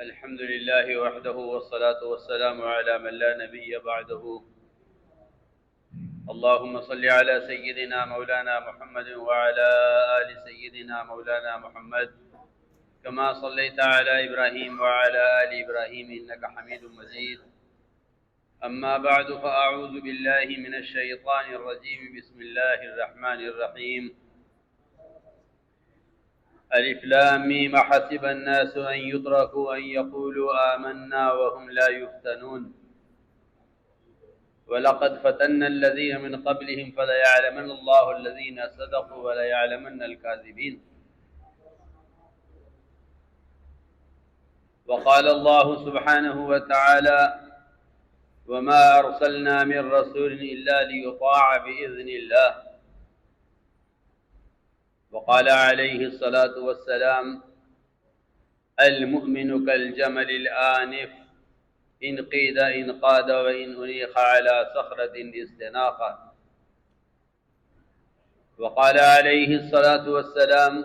الحمد لله وحده والصلاة والسلام على من لا نبي بعده. اللهم صل على سيدنا مولانا محمد وعلى آل سيدنا مولانا محمد كما صليت على إبراهيم وعلى آل إبراهيم إنك حميد مجيد. أما بعد فأعوذ بالله من الشيطان الرجيم. بسم الله الرحمن الرحيم. ألف لام ميم حسب الناس أن يتركوا أن يقولوا آمنا وهم لا يفتنون ولقد فتنا الذين من قبلهم فليعلمن الله الذين صدقوا وليعلمن الكاذبين. وقال الله سبحانه وتعالى: وما أرسلنا من رسول إلا ليطاع بإذن الله. وقال عليه الصلاة والسلام: المؤمن كالجمل الآنف إن قيد إن قاد وإن أنيخ على صخرة استناقا. وقال عليه الصلاة والسلام: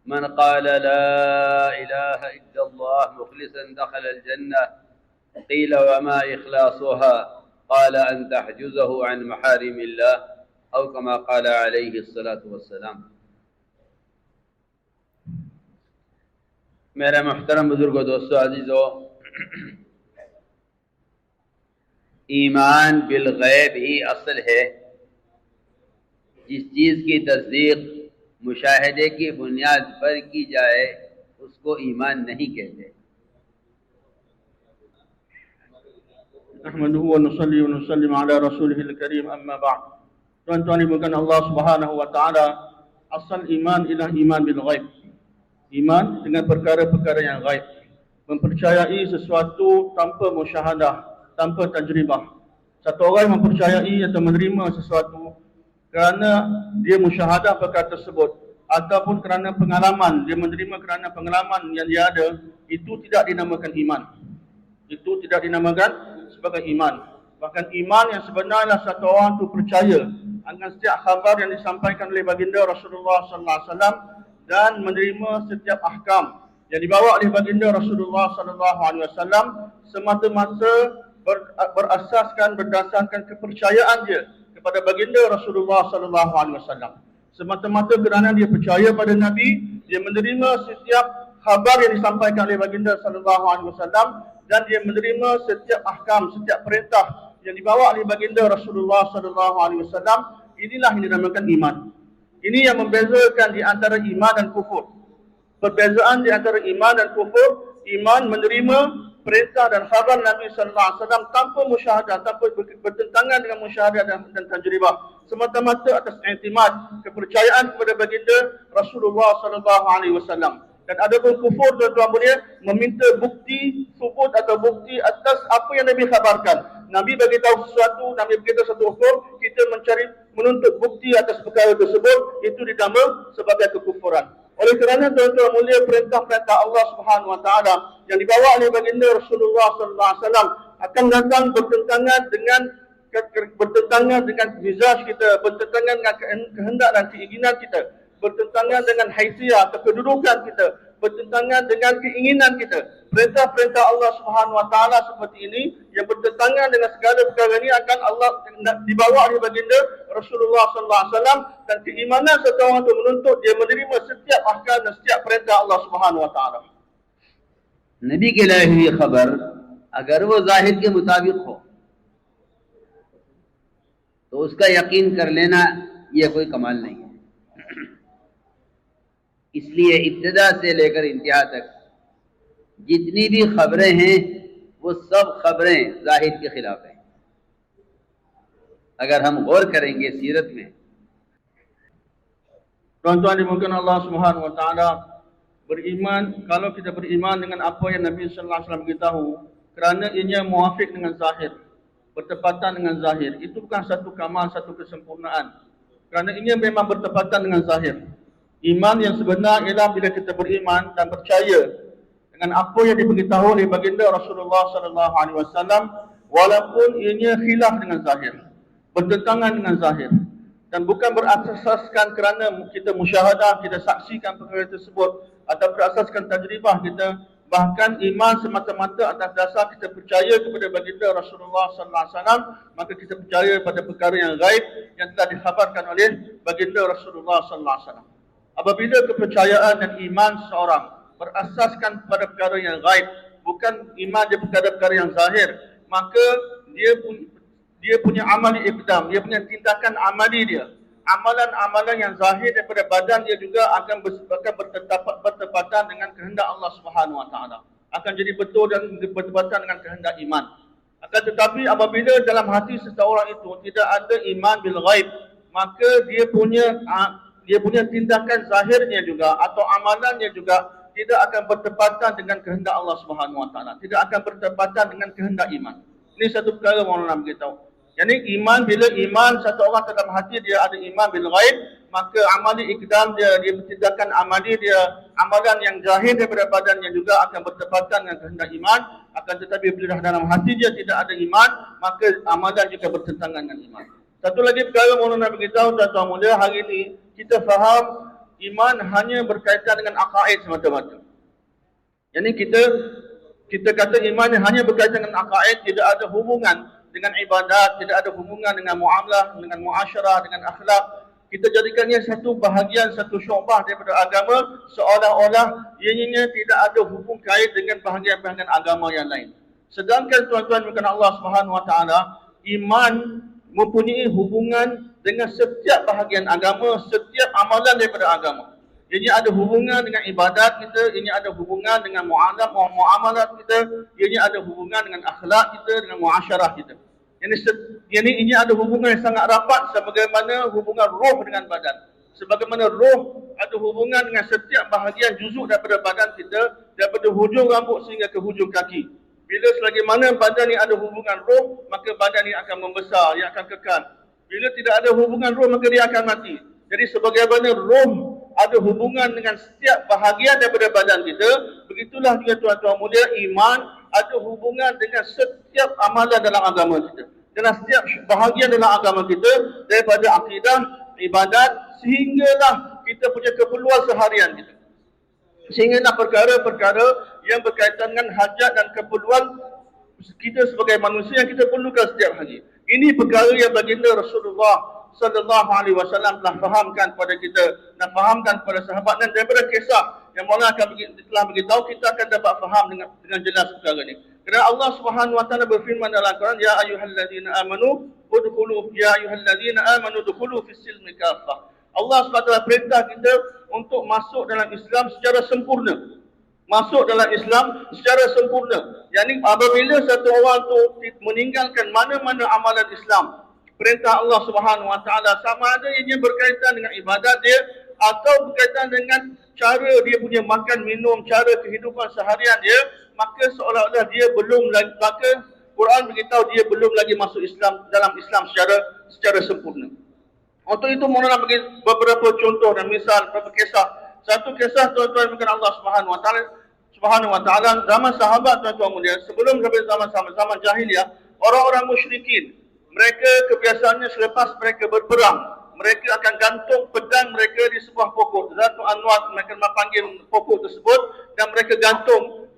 من قال لا إله إلا الله مخلصا دخل الجنة. قيل وما إخلاصها؟ قال أن تحجزه عن محارم الله أو كما قال عليه الصلاة والسلام. मेरे मोहतरम बुजुर्गों, दोस्तों, अजीजों, ईमान बिल गैब ही असल है। जिस चीज़ की तस्दीक मुशाहिदे की बुनियाद पर की जाए उसको ईमान नहीं कहते। Nahmaduhu wa nusalli wa nusallim ala rasulihil karim, amma ba'd. Tuan-tuan dimulakan Allah Subhanahu wa taala, asal iman ialah iman bil ghaib. Iman dengan perkara-perkara yang ghaib. Mempercayai sesuatu tanpa musyahadah, tanpa tajribah. Satu orang mempercayai atau menerima sesuatu kerana dia musyahadah perkara tersebut ataupun kerana pengalaman, dia menerima kerana pengalaman yang dia ada, itu tidak dinamakan iman. Itu tidak dinamakan sebagai iman. Bahkan iman yang sebenarnya satu orang itu percaya akan setiap khabar yang disampaikan oleh baginda Rasulullah sallallahu alaihi wasallam dan menerima setiap ahkam yang dibawa oleh baginda Rasulullah sallallahu alaihi wasallam semata-mata berasaskan berdasarkan kepercayaan dia kepada baginda Rasulullah sallallahu alaihi wasallam. Semata-mata kerana dia percaya pada Nabi, dia menerima setiap khabar yang disampaikan oleh baginda sallallahu alaihi wasallam dan dia menerima setiap ahkam, setiap perintah yang dibawa oleh baginda Rasulullah sallallahu alaihi wasallam. Inilah yang dinamakan iman. Ini yang membezakan di antara iman dan kufur. Perbezaan di antara iman dan kufur, iman menerima perintah dan khabar Nabi sallallahu alaihi wasallam tanpa musyahadah, tanpa bertentangan dengan musyahadah dan tajribah, semata-mata atas i'timad, kepercayaan kepada baginda Rasulullah sallallahu alaihi wasallam. Dan adapun kufur, tuan-tuan boleh meminta bukti subut atau bukti atas apa yang Nabi khabarkan. Nabi bagi tahu sesuatu, Nabi beritahu satu hukum, kita mencari menuntut bukti atas perkara tersebut, itu dinamakan sebagai kekufuran. Oleh kerana tuan-tuan mulia, perintah-perintah Allah Subhanahu wa taala yang dibawa oleh baginda Rasulullah sallallahu alaihi wasallam akan datang bertentangan dengan mizaj kita, bertentangan dengan kehendak dan keinginan kita, bertentangan dengan haisiah atau kedudukan kita, bertentangan dengan keinginan kita. Perintah-perintah Allah Subhanahu wa taala seperti ini yang bertentangan dengan segala perkara ini akan Allah dibawa oleh baginda Rasulullah sallallahu alaihi wasallam, dan keimanan seseorang itu menuntut dia menerima setiap ahkam dan setiap perintah Allah Subhanahu wa taala. नबी के लाए हुई खबर अगर वो जाहिर के मुताबिक हो तो उसका यकीन कर लेना यह कोई कमाल नहीं है। इसलिए इब्तिदा से लेकर इंतहा तक जितनी भी खबरें हैं वो सब खबरें जाहिर के खिलाफ हैं। अगर हम गौर करेंगे सीरत में, Tuan-tuan dimulakan Allah Subhanahu wa taala, beriman, kalau kita beriman dengan apa yang Nabi sallallahu alaihi wasallam beritahu kerana ianya muafiq dengan zahir, bertepatan dengan zahir, itu bukan satu kamal, satu kesempurnaan. Kerana ianya memang bertepatan dengan zahir. Iman yang sebenar ialah bila kita beriman dan percaya dengan apa yang diberitahu oleh baginda Rasulullah sallallahu alaihi wasallam walaupun ianya khilaf dengan zahir, bertentangan dengan zahir. dan bukan berasaskan kerana kita musyahadah, kita saksikan perkara tersebut, atau berasaskan tajribah, kita bahkan iman semata-mata atas dasar kita percaya kepada baginda Rasulullah sallallahu alaihi wasallam, maka kita percaya pada perkara yang gaib yang telah dikhabarkan oleh baginda Rasulullah sallallahu alaihi wasallam. Apabila kepercayaan dan iman seorang berasaskan pada perkara yang gaib, bukan iman dia perkara-perkara yang zahir, maka dia punya amali iqdam, dia punya tindakan amali dia. Amalan-amalan yang zahir daripada badan dia juga akan bertepatan dengan kehendak Allah Subhanahu Wa Taala. Akan jadi betul dan bertepatan dengan kehendak iman. Akan tetapi apabila dalam hati seseorang itu tidak ada iman bil ghaib, maka dia punya tindakan zahirnya juga atau amalannya juga tidak akan bertepatan dengan kehendak Allah Subhanahu Wa Taala. Tidak akan bertepatan dengan kehendak iman. Ini satu perkara Maulana beritahu. Jadi iman, bila iman satu orang dalam hati dia ada iman bil ghaib, maka amali ikdam dia tindakan amali dia, amalan yang zahir daripada badannya juga akan bertepatan dengan kehendak iman. Akan tetapi bila dalam hati dia tidak ada iman, maka amalan juga bertentangan dengan iman. Satu lagi perkara Maulana beritahu tuan-tuan mulia, hari ini kita faham iman hanya berkaitan dengan aqaid semata-mata. Jadi kita kata iman hanya berkaitan dengan aqaid, tidak ada hubungan dengan ibadat, tidak ada hubungan dengan muamalah, dengan muasyarah, dengan akhlak. Kita jadikannya satu bahagian, satu syu'bah daripada agama, seolah-olah ianya tidak ada hubung kait dengan bahagian-bahagian agama yang lain. Sedangkan tuan-tuan bukan Allah Subhanahu Wa Taala, iman mempunyai hubungan dengan setiap bahagian agama, setiap amalan daripada agama. Ini ada hubungan dengan ibadat kita, ini ada hubungan dengan muamalat kita, ini ada hubungan dengan akhlak kita, dengan muasyarah kita. Ini ada hubungan yang sangat rapat sebagaimana hubungan roh dengan badan. Sebagaimana roh ada hubungan dengan setiap bahagian juzuk daripada badan kita, daripada hujung rambut sehingga ke hujung kaki. Bila selagi mana badan ini ada hubungan roh, maka badan ini akan membesar, ia akan kekal. Bila tidak ada hubungan roh, maka dia akan mati. Jadi sebagaimana roh ada hubungan dengan setiap bahagian daripada badan kita, begitulah juga tuan-tuan mulia, iman ada hubungan dengan setiap amalan dalam agama kita. Dalam setiap bahagian dalam agama kita, daripada akidah, ibadat, sehinggalah kita punya keperluan seharian kita. Sehinggalah perkara-perkara yang berkaitan dengan hajat dan keperluan kita sebagai manusia yang kita perlukan setiap hari. Ini perkara yang baginda Rasulullah sallallahu alaihi wasallam telah fahamkan kepada kita dan fahamkan kepada sahabat, dan daripada kisah yang Maulana telah beritahu, kita akan dapat faham dengan jelas perkara ini. Kerana Allah Subhanahu Wa Taala berfirman dalam Al-Quran, ya ayyuhallazina amanu udkhulu fis silmi kaffah. Allah SWT perintah kita untuk masuk dalam Islam secara sempurna. Masuk dalam Islam secara sempurna. Yani apabila satu orang tu meninggalkan mana-mana amalan Islam, perintah Allah Subhanahu Wa Taala, sama ada ianya berkaitan dengan ibadat dia atau berkaitan dengan cara dia punya makan minum, cara kehidupan seharian dia, maka seolah-olah dia belum lagi, maka Quran beritahu dia belum lagi masuk Islam, dalam Islam secara sempurna. Untuk itu Maulana bagi beberapa contoh dan misal, beberapa kisah. Satu kisah tuan-tuan bukan Allah Subhanahu Wa Taala zaman sahabat tuan-tuan mulia, sebelum zaman jahiliah, orang-orang musyrikin, mereka kebiasaannya selepas mereka berperang, mereka akan gantung pedang mereka di sebuah pokok. Zatu Anwat, mereka memanggil pokok tersebut, dan mereka gantung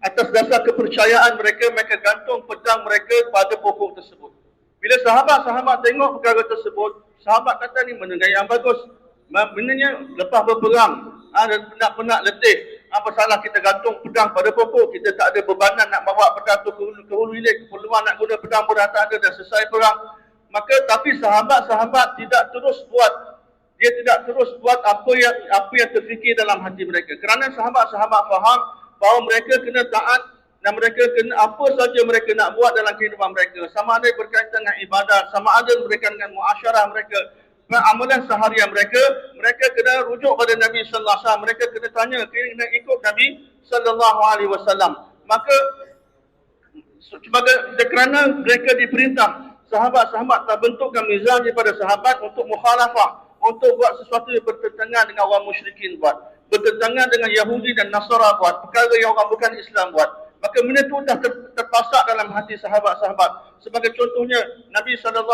atas dasar kepercayaan mereka gantung pedang mereka pada pokok tersebut. Bila sahabat-sahabat tengok perkara tersebut, sahabat kata ni benda yang bagus. Benarnya lepas berperang, penat-penat letih, apa salah kita gantung pedang pada pokok, kita tak ada bebanan nak bawa pedang tu ke hulu hilir, keperluan nak guna pedang pun dah tak ada, dah selesai perang. Maka tapi sahabat-sahabat tidak terus buat, dia tidak terus buat apa yang terfikir dalam hati mereka. Kerana sahabat-sahabat faham bahawa mereka kena taat dan mereka kena apa saja mereka nak buat dalam kehidupan mereka, sama ada berkaitan dengan ibadat, sama ada berkaitan dengan muasyarah mereka, amalan seharian mereka kena rujuk pada Nabi sallallahu alaihi wasallam, mereka kena tanya, kena ikut Nabi sallallahu alaihi wasallam. Maka kerana mereka diperintah, sahabat-sahabat telah bentukkan mizan daripada sahabat untuk mukhalafah, untuk buat sesuatu yang bertentangan dengan orang musyrikin buat, bertentangan dengan Yahudi dan Nasara buat, perkara yang orang bukan Islam buat. Maka benda itu dah terpasak dalam hati sahabat-sahabat. Sebagai contohnya, Nabi SAW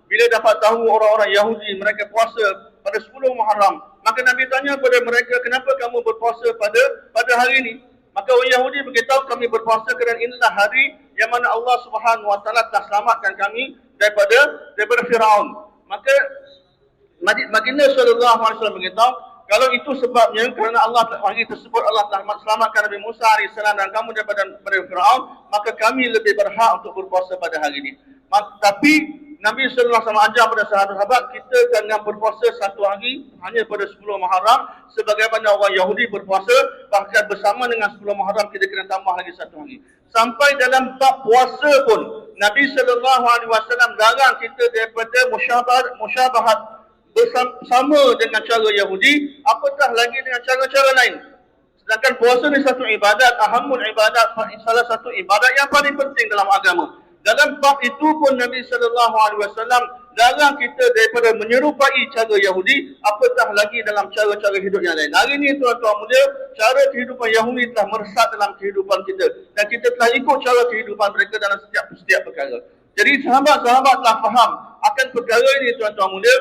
bila dapat tahu orang-orang Yahudi mereka puasa pada 10 Muharram, Maka Nabi tanya kepada mereka, kenapa kamu berpuasa pada hari ini? Maka orang Yahudi beritahu, kami berpuasa kerana inilah hari yang mana Allah Subhanahu Wa Taala telah selamatkan kami daripada Firaun. Maka baginda sallallahu alaihi wasallam beritahu, kalau itu sebabnya kerana hari tersebut Allah telah selamatkan Nabi Musa AS dan kamu daripada Firaun, maka kami lebih berhak untuk berpuasa pada hari ini. Tapi Nabi sallallahu alaihi wasallam ajar pada sahabat-sahabat, kita jangan berpuasa satu hari hanya pada 10 Muharram sebagaimana orang Yahudi berpuasa, bahkan bersama dengan 10 Muharram kita kena tambah lagi satu hari. Sampai dalam bab puasa pun Nabi sallallahu alaihi wasallam larang kita daripada musyabahat bersama dengan cara Yahudi, apatah lagi dengan cara-cara lain. Sedangkan puasa ni satu ibadat, ahamul ibadat, salah satu ibadat yang paling penting dalam agama. Dalam bab itu pun Nabi sallallahu alaihi wasallam larang kita daripada menyerupai cara Yahudi, apatah lagi dalam cara-cara hidup yang lain. Hari ini tuan-tuan mulia, cara kehidupan Yahudi telah meresap dalam kehidupan kita dan kita telah ikut cara kehidupan mereka dalam setiap perkara. Jadi sahabat-sahabat telah faham akan perkara ini tuan-tuan mulia.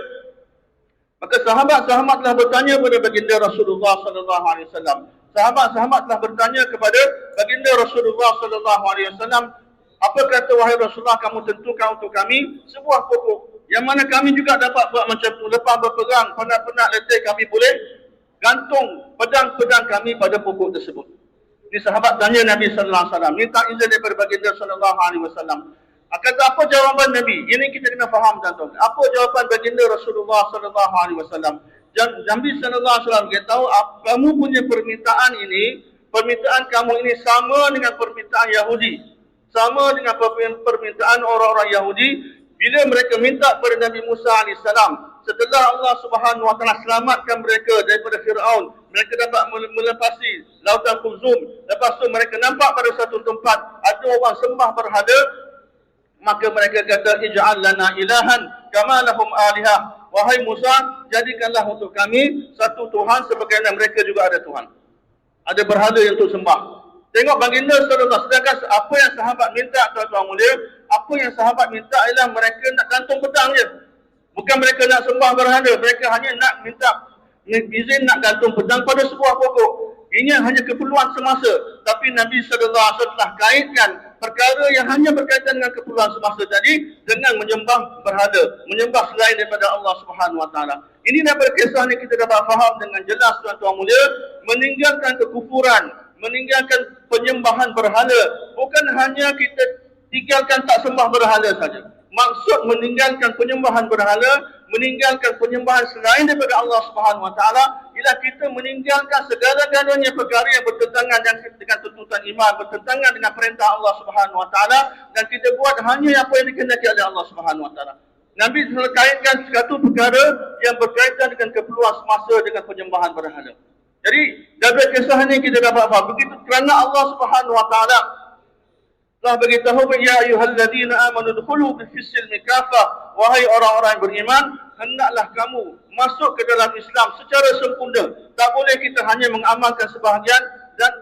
Maka sahabat-sahabat telah bertanya kepada baginda Rasulullah sallallahu alaihi wasallam. Sahabat-sahabat telah bertanya kepada baginda Rasulullah sallallahu alaihi wasallam, apa kata wahai Rasulullah, kamu tentukan untuk kami sebuah pokok yang mana kami juga dapat buat macam tu. Lepas berperang, penat-penat letih, kami boleh gantung pedang-pedang kami pada pokok tersebut. Ini sahabat tanya Nabi sallallahu alaihi wasallam, minta izin daripada baginda sallallahu alaihi wasallam. Kata apa jawaban Nabi? Ini kita kena faham tuan-tuan. Apa jawaban baginda Rasulullah sallallahu alaihi wasallam? Nabi sallallahu alaihi wasallam beritahu, kamu punya permintaan kamu ini sama dengan permintaan Yahudi. Sama dengan permintaan orang-orang Yahudi bila mereka minta kepada Nabi Musa AS. Setelah Allah Subhanahu Wa Taala selamatkan mereka daripada Firaun, mereka dapat melepasi lautan Kulzum. Lepas tu mereka nampak pada satu tempat ada orang sembah berhala, maka mereka kata, ij'al lana ilahan kama lahum alihah. Wahai Musa, jadikanlah untuk kami satu Tuhan sebagaimana mereka juga ada Tuhan. Ada berhala yang untuk sembah. Tengok baginda sallallahu, sedangkan apa yang sahabat minta tuan-tuan mulia, apa yang sahabat minta ialah mereka nak gantung pedang je. Bukan mereka nak sembah berhala, mereka hanya nak minta izin nak gantung pedang pada sebuah pokok. Ini hanya keperluan semasa. Tapi Nabi sallallahu alaihi wasallam telah kaitkan perkara yang hanya berkaitan dengan keperluan semasa tadi dengan menyembah berhala, menyembah selain daripada Allah Subhanahu Wa Taala. Ini daripada kisah ni kita dapat faham dengan jelas tuan-tuan mulia, meninggalkan kekufuran, meninggalkan penyembahan berhala, bukan hanya kita tinggalkan tak sembah berhala saja. Maksud meninggalkan penyembahan berhala, meninggalkan penyembahan selain daripada Allah Subhanahu Wa Taala ialah kita meninggalkan segala-galanya perkara yang bertentangan dengan tuntutan iman, bertentangan dengan perintah Allah Subhanahu Wa Taala, dan kita buat hanya apa yang dikehendaki oleh Allah Subhanahu Wa Taala. Nabi telah kaitkan satu perkara yang berkaitan dengan keperluan semasa dengan penyembahan berhala. Jadi dari kisah ini kita dapat faham begitu kerana Allah Subhanahu Wa Taala telah beritahu, ya ayyuhalladzina amanu dkhulu fis-silmi kafah, wahai orang-orang yang beriman, hendaklah kamu masuk ke dalam Islam secara sempurna. Tak boleh kita hanya mengamalkan sebahagian dan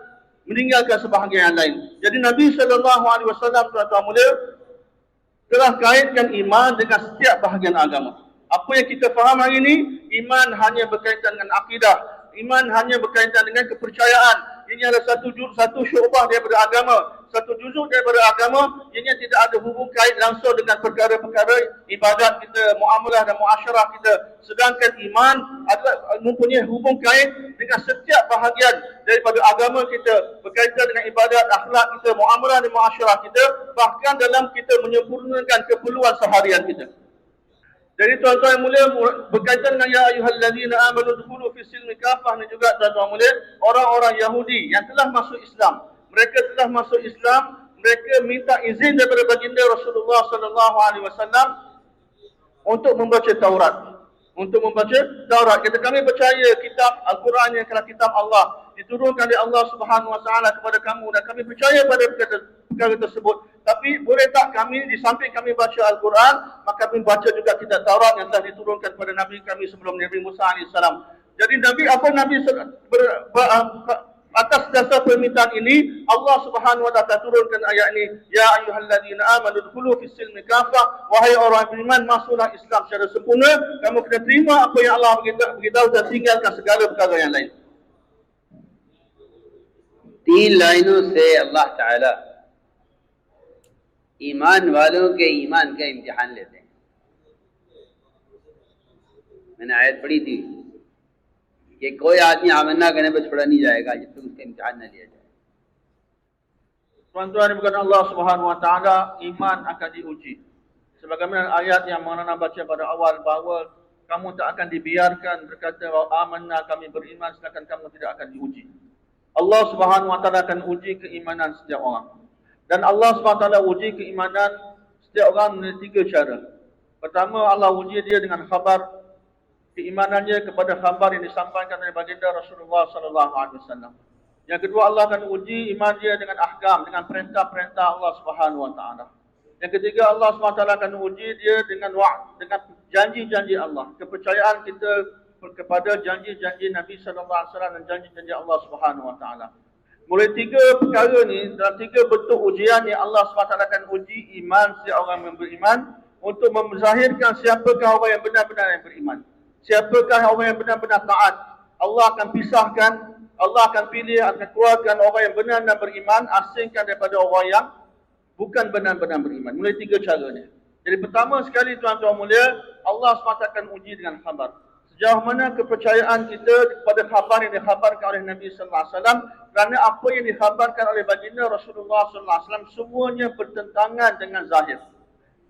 meninggalkan sebahagian yang lain. Jadi Nabi sallallahu alaihi wasallam tuan-tuan mulia telah kaitkan iman dengan setiap bahagian agama. Apa yang kita faham hari ini, iman hanya berkaitan dengan akidah, iman hanya berkaitan dengan kepercayaan. Ini adalah satu syu'bah daripada agama, satu juzuk daripada agama. Ini tidak ada hubung kait langsung dengan perkara-perkara ibadat kita, muamalah dan muasyarah kita. Sedangkan iman adalah mempunyai hubung kait dengan setiap bahagian daripada agama kita, berkaitan dengan ibadat, akhlak kita, muamalah dan muasyarah kita, bahkan dalam kita menyempurnakan keperluan seharian kita. Jadi tuan-tuan yang mulia, berkaitan dengan ya ayyuhalladzina amanu dkhulu fis-silmi kafah ni juga tuan-tuan mulia, orang-orang Yahudi yang telah masuk Islam, mereka telah masuk Islam, mereka minta izin daripada baginda Rasulullah sallallahu alaihi wasallam untuk membaca Taurat. Untuk membaca Taurat. Kata kami percaya kitab Al-Quran yang adalah kitab Allah, diturunkan oleh Allah Subhanahu Wa Taala kepada kamu, dan kami percaya pada perkara tersebut. Tapi boleh tak kami, di samping kami baca Al-Quran, maka kami baca juga kitab Taurat yang telah diturunkan kepada Nabi kami sebelum Nabi Musa AS. Jadi Nabi Atas dasar permintaan ini, Allah Subhanahu wa taala turunkan ayat ini, ya ayyuhalladzina amanu dkhulu fis silmi kafah, wahai orang beriman, masuklah Islam secara sempurna, kamu kena terima apa yang Allah beritahu dan tinggalkan segala perkara yang lain. 3 लाइनों से अल्लाह ताला ईमान वालों के ईमान का इम्तिहान लेते हैं। मैंने आयत पढ़ी थी कि कोई आदमी आमन्ना करने पर छोड़ा नहीं जाएगा जब तक उसका इम्तिहान न लिया जाए। Tuan-tuan yang bukan Allah Subhanahu wa taala, iman akan diuji. Sebagaimana ayat yang mana baca pada awal bahawa kamu tak akan dibiarkan berkata amanna, kami beriman, sedangkan kamu tidak akan diuji. Allah Subhanahu wa taala akan uji keimanan setiap orang. Dan Allah Subhanahu wa taala uji keimanan setiap orang melalui 3 cara. Pertama, Allah uji dia dengan khabar keimanannya kepada khabar yang disampaikan oleh baginda Rasulullah sallallahu alaihi wasallam. Yang kedua, Allah akan uji iman dia dengan ahkam, dengan perintah-perintah Allah Subhanahu wa taala. Yang ketiga, Allah Subhanahu wa taala akan uji dia dengan dengan janji-janji Allah, kepercayaan kita kepada janji-janji Nabi sallallahu alaihi wasallam dan janji-janji Allah Subhanahu wa taala. Mulai 3 perkara ni, dalam 3 bentuk ujian yang Allah Subhanahu wa taala akan uji iman setiap orang yang beriman untuk menzahirkan siapakah orang yang benar-benar yang beriman. Siapakah orang yang benar-benar taat. Allah akan pisahkan, Allah akan pilih, akan keluarkan orang yang benar-benar beriman, asingkan daripada orang yang bukan benar-benar beriman. Mulai 3 cara ni. Jadi pertama sekali tuan-tuan mulia, Allah SWT akan uji dengan khabar. Sejauh mana kepercayaan kita kepada khabar yang dikhabarkan oleh Nabi sallallahu alaihi wasallam, kerana apa yang dikhabarkan oleh baginda Rasulullah sallallahu alaihi wasallam semuanya bertentangan dengan zahir,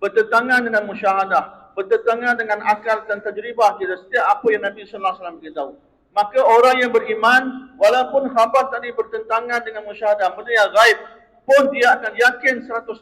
bertentangan dengan musyahadah, bertentangan dengan akal dan tajribah kita, setiap apa yang Nabi sallallahu alaihi wasallam beritahu. Maka orang yang beriman, walaupun khabar tadi bertentangan dengan musyahadah, benda yang gaib, pun dia akan yakin 100%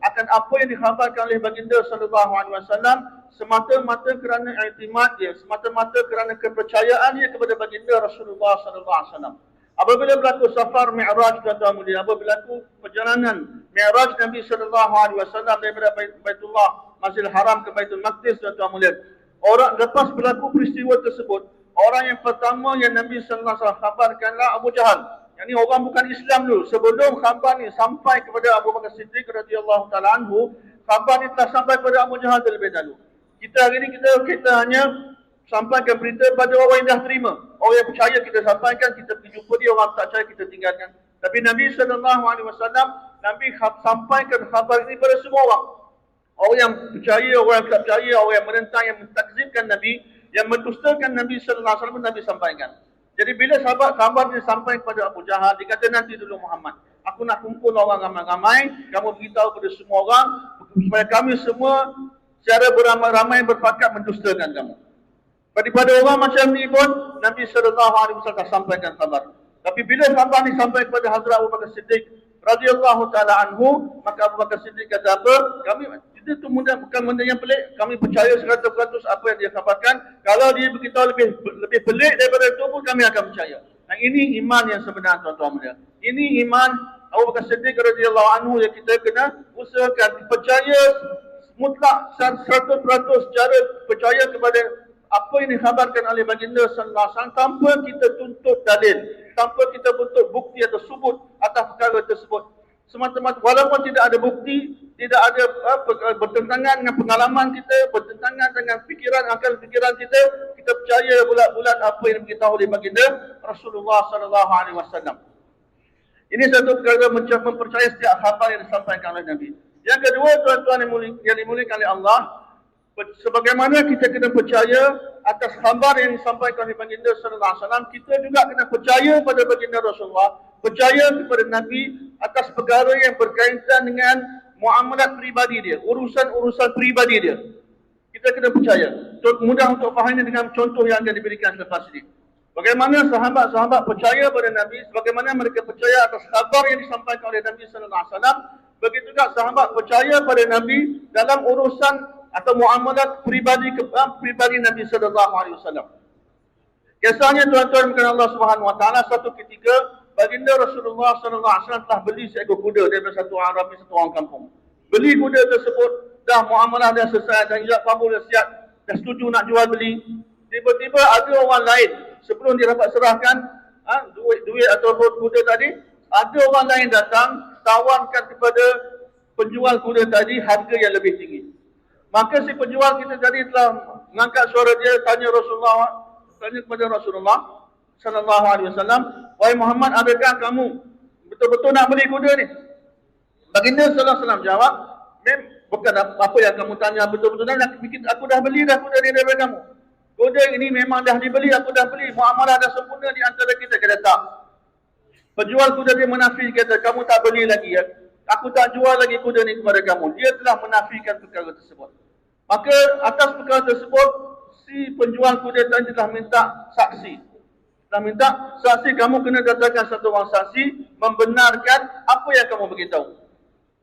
akan apa yang dikhabarkan oleh baginda sallallahu alaihi wasallam, semata-mata kerana i'timad dia, semata-mata kerana kepercayaan dia kepada baginda Rasulullah sallallahu alaihi wasallam. Apabila berlaku safar Mi'raj, tuan-tuan mulia, apabila berlaku perjalanan Mi'raj Nabi sallallahu alaihi wasallam daripada Baitullah Masjidil Haram ke Baitul Maqdis, tuan-tuan mulia, orang lepas berlaku peristiwa tersebut, orang yang pertama yang Nabi sallallahu alaihi wasallam khabarkanlah Abu Jahal. Yang ni orang bukan Islam dulu. Sebelum khabar ni sampai kepada Abu Bakar Siddiq radhiyallahu taala anhu, khabar ni telah sampai kepada Abu Jahal terlebih dahulu. Kita hari ni kita hanya sampaikan berita pada orang yang dah terima. Orang yang percaya kita sampaikan, kita pergi jumpa dia, orang tak percaya kita tinggalkan. Tapi Nabi sallallahu alaihi wasallam, Nabi sampaikan khabar ini pada semua orang. Orang yang percaya, orang yang tak percaya, orang yang menentang, yang mentakzibkan Nabi, yang mendustakan Nabi sallallahu alaihi wasallam, Nabi sampaikan. Jadi bila sahabat khabar ini sampai kepada Abu Jahal, dia kata, nanti dulu Muhammad, aku nak kumpul orang ramai-ramai, kamu beritahu kepada semua orang, supaya kami semua secara beramai-ramai berpakat mendustakan kamu. Daripada orang macam ni pun, Nabi SAW sampaikan khabar. Tapi bila khabar ni sampai kepada Hazrat Abu Bakar Siddiq radhiyallahu taala anhu, maka Abu Bakar Siddiq kata apa? Itu bukan benda yang pelik. Kami percaya 100% apa yang dia khabarkan. Kalau dia beritahu lebih pelik daripada itu pun kami akan percaya. Nah, ini iman yang sebenar, tuan-tuan mulia. Ini iman Abu Bakar Siddiq radhiyallahu anhu yang kita kena usahakan percaya mutlak 100% cara percaya kepada apa yang dikhabarkan oleh baginda sallallahu alaihi wasallam tanpa kita tuntut dalil, tanpa kita tuntut bukti atau subut atas perkara tersebut. Semata-mata walaupun tidak ada bukti, tidak ada bertentangan dengan pengalaman kita, bertentangan dengan fikiran, akal fikiran kita, kita percaya bulat-bulat apa yang diberitahu oleh baginda Rasulullah sallallahu alaihi wasallam. Ini satu perkara mempercayai setiap khabar yang disampaikan oleh Nabi. Yang kedua, tuan-tuan yang dimuliakan oleh Allah, sebagaimana kita kena percaya atas khabar yang disampaikan oleh baginda sallallahu alaihi wasallam, kita juga kena percaya pada baginda Rasulullah, percaya kepada Nabi atas perkara yang berkaitan dengan muamalat peribadi dia, urusan-urusan peribadi dia. Kita kena percaya. Mudah untuk faham ini dengan contoh yang akan diberikan selepas ini. Bagaimana sahabat-sahabat percaya pada Nabi, sebagaimana mereka percaya atas khabar yang disampaikan oleh Nabi sallallahu alaihi wasallam, begitu juga sahabat percaya pada Nabi dalam urusan atau muamalat pribadi Nabi sallallahu alaihi wasallam. Kisahnya, tuan-tuan bukan Allah Subhanahu wa taala, satu ketika baginda Rasulullah sallallahu alaihi wasallam telah beli seekor kuda daripada satu Arabi, satu orang kampung. Beli kuda tersebut, dah muamalah dah selesai, dan ijab kabul dah siap, dah setuju nak jual beli. Tiba-tiba ada orang lain, sebelum dia dapat serahkan, duit ataupun kuda tadi, ada orang lain datang tawarkan kepada penjual kuda tadi harga yang lebih tinggi. Maka si penjual kita tadi telah mengangkat suara dia, tanya kepada Rasulullah sallallahu alaihi wasallam, "Wahai Muhammad, adakah kamu betul-betul nak beli kuda ni?" Baginda sallallahu alaihi wasallam jawab, "Bukan apa yang kamu tanya, betul-betul aku dah beli dah kuda ni daripada kamu. Kuda ini memang dah dibeli, aku dah beli, muamalah dah sempurna di antara kita." Kata tak. Penjual kuda dia menafi, kata, "Kamu tak beli lagi ya. Aku tak jual lagi kuda ni kepada kamu." Dia telah menafikan perkara tersebut. Maka atas perkara tersebut, si penjual kuda tadi telah minta saksi. Kamu kena datangkan satu orang saksi membenarkan apa yang kamu beritahu.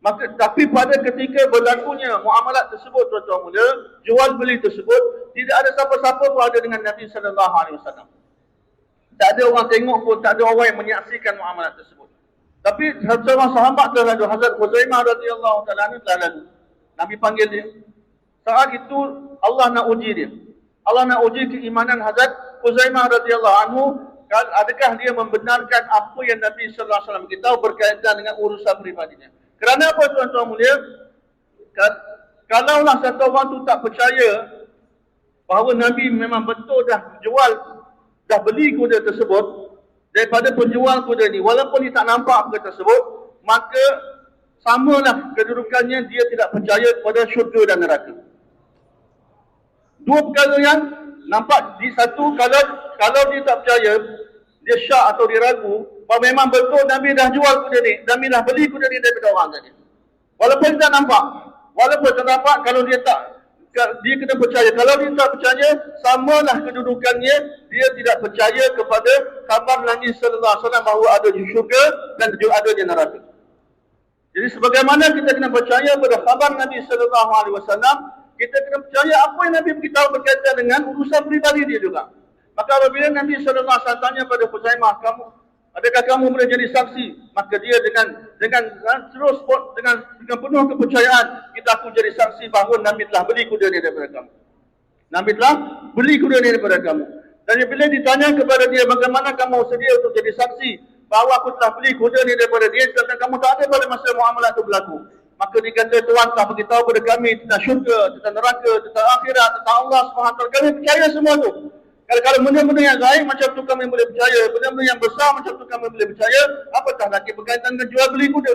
Maka tapi pada ketika berlakunya muamalat tersebut, tuan-tuan muda, jual beli tersebut, tidak ada siapa-siapa pun ada dengan Nabi sallallahu alaihi wasallam. Tak ada orang tengok pun, tak ada orang yang menyaksikan muamalat tersebut. Tapi seorang sahabat telah lalu, Hazrat Huzaimah radhiyallahu taala telah lalu. Nabi panggil dia. Saat itu Allah nak uji dia. Allah nak uji keimanan Hazrat Huzaimah radhiyallahu anhu, adakah dia membenarkan apa yang Nabi sallallahu alaihi wasallam beritahu berkaitan dengan urusan pribadinya. Kerana apa, tuan-tuan mulia? Kalaulah satu orang tu tak percaya bahawa Nabi memang betul dah beli kuda tersebut daripada penjual kuda ni, walaupun dia tak nampak kuda tersebut, maka samalah kedudukannya, dia tidak percaya kepada syurga dan neraka. Dua perkara yang nampak di satu, kalau dia tak percaya, dia syak atau dia ragu bahawa memang betul Nabi dah jual kuda ni, Nabi dah beli kuda ni daripada orang tadi. Walaupun tak nampak, kalau dia kena percaya. Kalau dia tak percaya, samalah kedudukannya, dia tidak percaya kepada khabar Nabi sallallahu alaihi wasallam bahawa ada di syurga dan juga ada di neraka. Jadi sebagaimana kita kena percaya pada khabar Nabi sallallahu alaihi wasallam, kita kena percaya apa yang Nabi beritahu berkaitan dengan urusan pribadi dia juga. Maka apabila Nabi sallallahu alaihi wasallam tanya pada Huzaimah, adakah kamu boleh jadi saksi? Maka dia dengan terus dengan penuh kepercayaan, kita aku jadi saksi bahawa Nabi telah beli kuda ni daripada kamu. Nabi telah beli kuda ni daripada kamu. Dan bila ditanya kepada dia, bagaimana kamu sedia untuk jadi saksi bahawa aku telah beli kuda ni daripada dia, sedangkan kamu tak ada pada masa muamalah itu berlaku. Maka dia kata, Tuhan telah beritahu kepada kami tentang syurga, tentang neraka, tentang akhirat, tentang Allah SWT. Kami percaya semua tu. Kalau benda-benda yang gaib macam tu kami boleh percaya, benda-benda yang besar macam tu kami boleh percaya, apatah lagi berkaitan dengan jual beli kuda.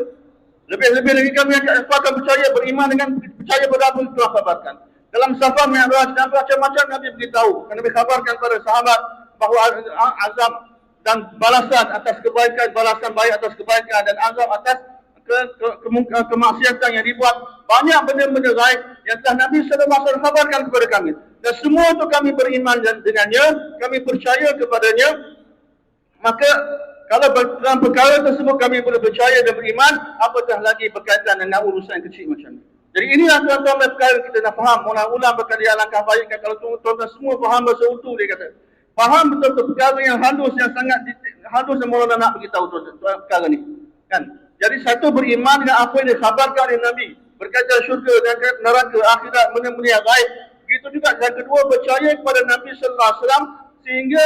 Lebih-lebih lagi kami akan percaya, beriman dengan percaya pada apa yang telah kabarkan. Dalam Safar Mi'raj, macam-macam Nabi beritahu. Nabi kabarkan kepada sahabat bahawa azab dan balasan atas kebaikan, balasan baik atas kebaikan, dan azab atas kemaksiatan yang dibuat. Banyak benda-benda gaib yang telah Nabi sallallahu alaihi wasallam kabarkan kepada kami. Dan semua itu kami beriman dengannya, kami percaya kepadanya. Maka kalau dalam perkara tersebut kami boleh percaya dan beriman, apatah lagi berkaitan dengan urusan kecil macam ni. Jadi inilah tuan-tuan perkara kita nak faham. Ulang-ulang berkali alangkah baik kalau tuan-tuan semua faham bahasa utuh, dia kata. Faham betul-betul perkara yang halus, yang sangat halus yang Maulana nak beritahu tuan-tuan perkara ni. Kan? Jadi satu, beriman dengan apa yang dikhabarkan oleh Nabi berkaitan syurga dan neraka, akhirat, benda-benda yang gaib. Begitu juga yang kedua, percaya kepada Nabi sallallahu alaihi wasallam sehingga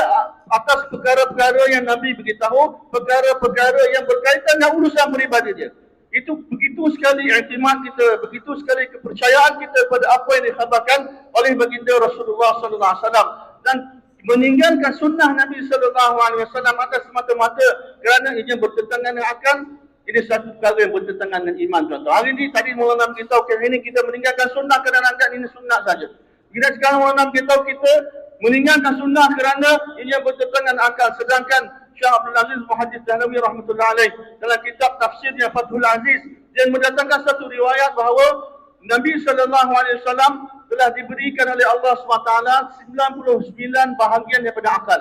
atas perkara-perkara yang Nabi beritahu, perkara-perkara yang berkaitan dengan urusan peribadi dia. Itu begitu sekali iktimat kita, begitu sekali kepercayaan kita pada apa yang dikhabarkan oleh baginda Rasulullah sallallahu alaihi wasallam, dan meninggalkan sunnah Nabi sallallahu alaihi wasallam atas semata-mata kerana ia bertentangan dengan akal. Ini satu perkara yang bertentangan dengan iman, tuan-tuan. Hari ini tadi Maulana beritahu, hari ini kita meninggalkan sunnah kerana anggap ini sunnah saja. Bila sekarang Maulana beritahu kita meninggalkan sunnah kerana ini bertentangan dengan akal. Sedangkan Syekh Abdul Aziz Muhaddits Dahlawi rahmatullah alaih dalam kitab tafsirnya Fathul Aziz, dia mendatangkan satu riwayat bahawa Nabi sallallahu alaihi wasallam telah diberikan oleh Allah SWT 99 bahagian daripada akal.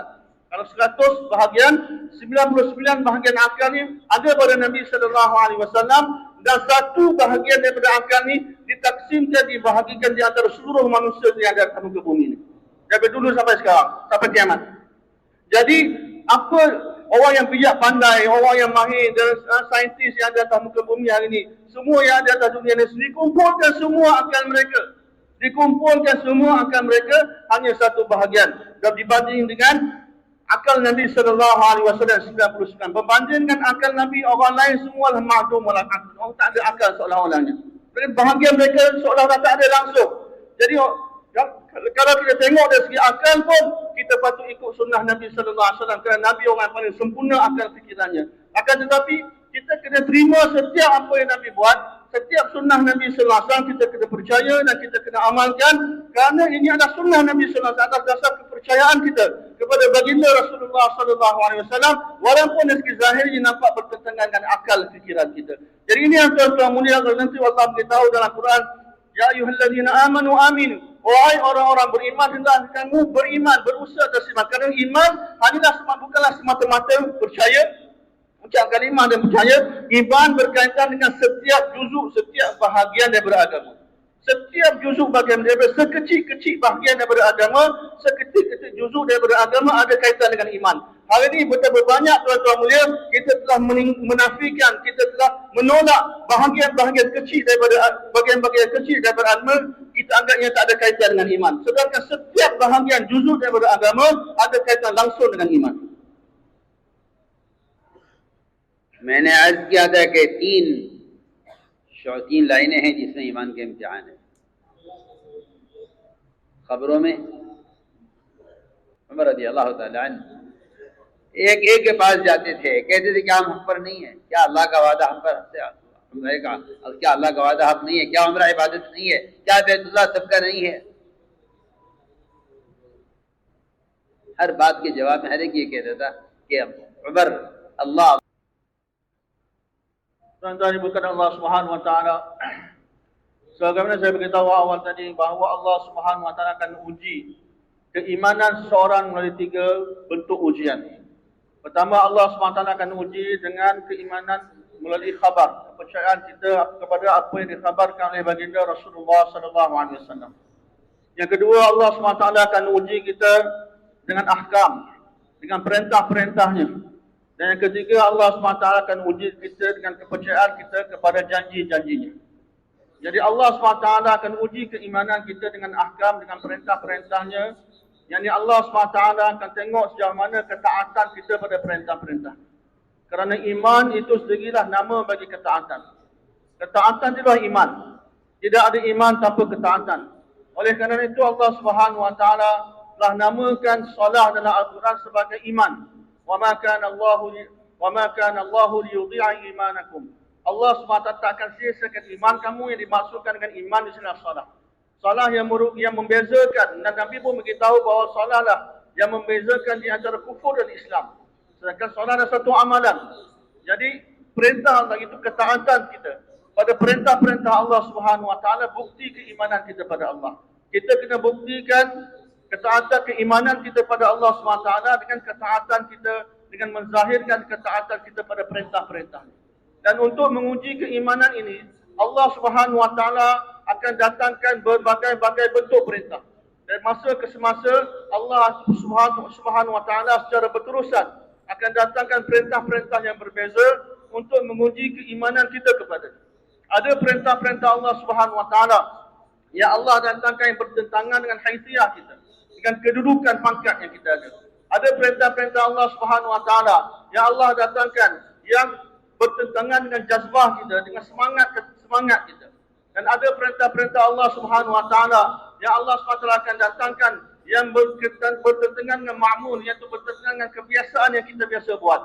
Kalau 100 bahagian, 99 bahagian akal ni ada pada Nabi sallallahu alaihi wasallam, dan satu bahagian daripada akal ni ditaksimkan, dibahagikan di antara seluruh manusia yang ada di muka bumi ni. Dari dulu sampai sekarang, sampai kiamat. Jadi apa orang yang bijak pandai, orang yang mahir dan saintis yang ada atas muka bumi hari ini, semua yang ada atas dunia ni, dikumpulkan semua akal mereka. Dikumpulkan semua akal mereka hanya satu bahagian. Dan dibanding dengan akal Nabi sallallahu alaihi wasallam 99. Berbandingkan akal Nabi, orang lain semua ma'dum wal aql. Orang tak ada akal seolah-olahnya. Jadi bahagian mereka seolah-olah tak ada langsung. Jadi kalau kita tengok dari segi akal pun, kita patut ikut sunnah Nabi sallallahu alaihi wasallam, kerana Nabi orang paling sempurna akal fikirannya. Akan tetapi kita kena terima setiap apa yang Nabi buat, setiap sunnah Nabi sallallahu alaihi wasallam kita kena percaya dan kita kena amalkan, kerana ini adalah sunnah Nabi sallallahu alaihi wasallam atas dasar kepercayaan kita kepada baginda Rasulullah sallallahu alaihi wasallam, walaupun dari segi zahirnya nampak bertentangan dengan akal fikiran kita. Jadi ini yang tuan-tuan mulia, nanti Allah beritahu dalam Quran, ya ayyuhallazina amanu aminu, wahai orang-orang beriman, hendaklah kamu beriman, berusaha atas iman. Kerana iman bukanlah semata-mata percaya, ucapkan iman dan percaya. Iman berkaitan dengan setiap juzuk, setiap bahagian daripada agama. Setiap juzuk bahagian daripada, sekecil-kecil bahagian daripada agama, sekecil-kecil juzuk daripada agama ada kaitan dengan iman. Hari ini betapa banyak tuan-tuan mulia, kita telah menafikan, kita telah menolak bahagian-bahagian kecil daripada, bahagian-bahagian kecil daripada agama, kita anggapnya tak ada kaitan dengan iman. Sedangkan setiap bahagian juzuk daripada agama ada kaitan langsung dengan iman. मैंने अर्ज किया था कि तीन लाइनें हैं जिसमें ईमान के इम्तिहान है। खबरों में उमर रज़ी अल्लाह तआला अन्हु एक के पास जाते थे, कहते थे क्या हम पर नहीं है, क्या अल्लाह का वादा हम पर हक है, क्या अल्लाह का वादा हक नहीं है, क्या उम्रा इबादत नहीं है, क्या बैतुल्लाह सबका नहीं है। हर बात के जवाब में हर एक ये कहता था कि उमर अल्लाह। Tuan-tuan ibu sekalian, Allah Subhanahu wa taala, sebagaimana saya beritahu awal tadi, bahawa Allah Subhanahu wa taala akan uji keimanan seseorang melalui 3 bentuk ujian. Pertama, Allah Subhanahu wa taala akan uji dengan keimanan melalui khabar, kepercayaan kita kepada apa yang dikhabarkan oleh baginda Rasulullah sallallahu alaihi wasallam. Yang kedua, Allah Subhanahu wa taala akan uji kita dengan ahkam, dengan perintah-perintahnya. Dan yang ketiga, Allah SWT akan uji kita dengan kepercayaan kita kepada janji-janjinya. Jadi Allah SWT akan uji keimanan kita dengan ahkam, dengan perintah-perintahnya. Yang ini Allah SWT akan tengok sejauh mana ketaatan kita pada perintah-perintah. Kerana iman itu sendirilah nama bagi ketaatan. Ketaatan itulah iman. Tidak ada iman tanpa ketaatan. Oleh kerana itu Allah SWT telah namakan salat dalam Al-Quran sebagai iman. وَمَا كَانَ اللَّهُ لِيُضِيعَ إِيمَانَكُمْ. Allah SWT tak akan sia-siakan iman kamu. Yang dimaksudkan dengan iman di sini adalah salat. Salat yang membezakan, dan Nabi pun beritahu bahawa salat lah yang membezakan di antara kufur dan Islam. Sedangkan salat adalah satu amalan. Jadi perintah Allah itu ketaatan kita pada perintah-perintah Allah Subhanahu wa taala, bukti keimanan kita pada Allah. Kita kena buktikan ketaatan keimanan kita pada Allah SWT dengan ketaatan kita, dengan menzahirkan ketaatan kita pada perintah-perintah. Dan untuk menguji keimanan ini, Allah Subhanahu wa taala akan datangkan berbagai-bagai bentuk perintah. Dari masa ke semasa, Allah Subhanahu wa taala secara berterusan akan datangkan perintah-perintah yang berbeza untuk menguji keimanan kita kepada. Ada perintah-perintah Allah Subhanahu wa taala yang Allah datangkan yang bertentangan dengan haithiyah kita, dengan kedudukan pangkat yang kita ada. Ada perintah-perintah Allah Subhanahu wa taala yang Allah datangkan yang bertentangan dengan jazbah kita, dengan semangat kita. Dan ada perintah-perintah Allah Subhanahu wa taala yang Allah SWT akan datangkan yang bertentangan dengan ma'mul, iaitu bertentangan dengan kebiasaan yang kita biasa buat.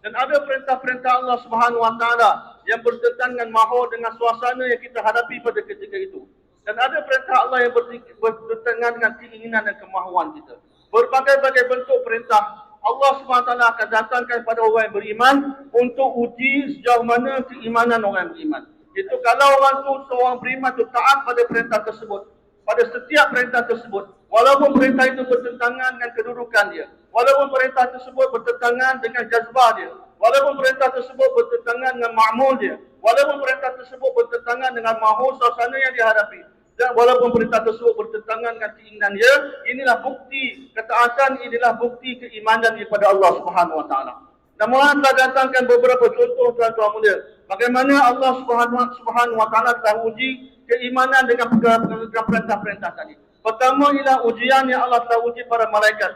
Dan ada perintah-perintah Allah Subhanahu wa taala yang bertentangan dengan mahal, dengan suasana yang kita hadapi pada ketika itu. Dan ada perintah Allah yang bertentangan dengan keinginan dan kemahuan kita. Berbagai-bagai bentuk perintah Allah SWT akan datangkan pada orang yang beriman untuk uji sejauh mana keimanan orang yang beriman. Itu kalau seorang beriman itu taat pada perintah tersebut, pada setiap perintah tersebut, walaupun perintah itu bertentangan dengan kedudukan dia, walaupun perintah tersebut bertentangan dengan jazbah dia, walaupun perintah tersebut bertentangan dengan ma'mul dia, walaupun perintah tersebut bertentangan dengan mahal suasana yang dihadapi, dan walaupun perintah tersebut bertentangan dengan keinginan dia, inilah bukti ketaatan, inilah bukti keimanan kepada Allah Subhanahu wa taala. Namun telah datangkan beberapa contoh tuan-tuan mulia, bagaimana Allah Subhanahu wa taala telah uji keimanan dengan perintah-perintah tadi. Pertama ialah ujian yang Allah telah uji para malaikat.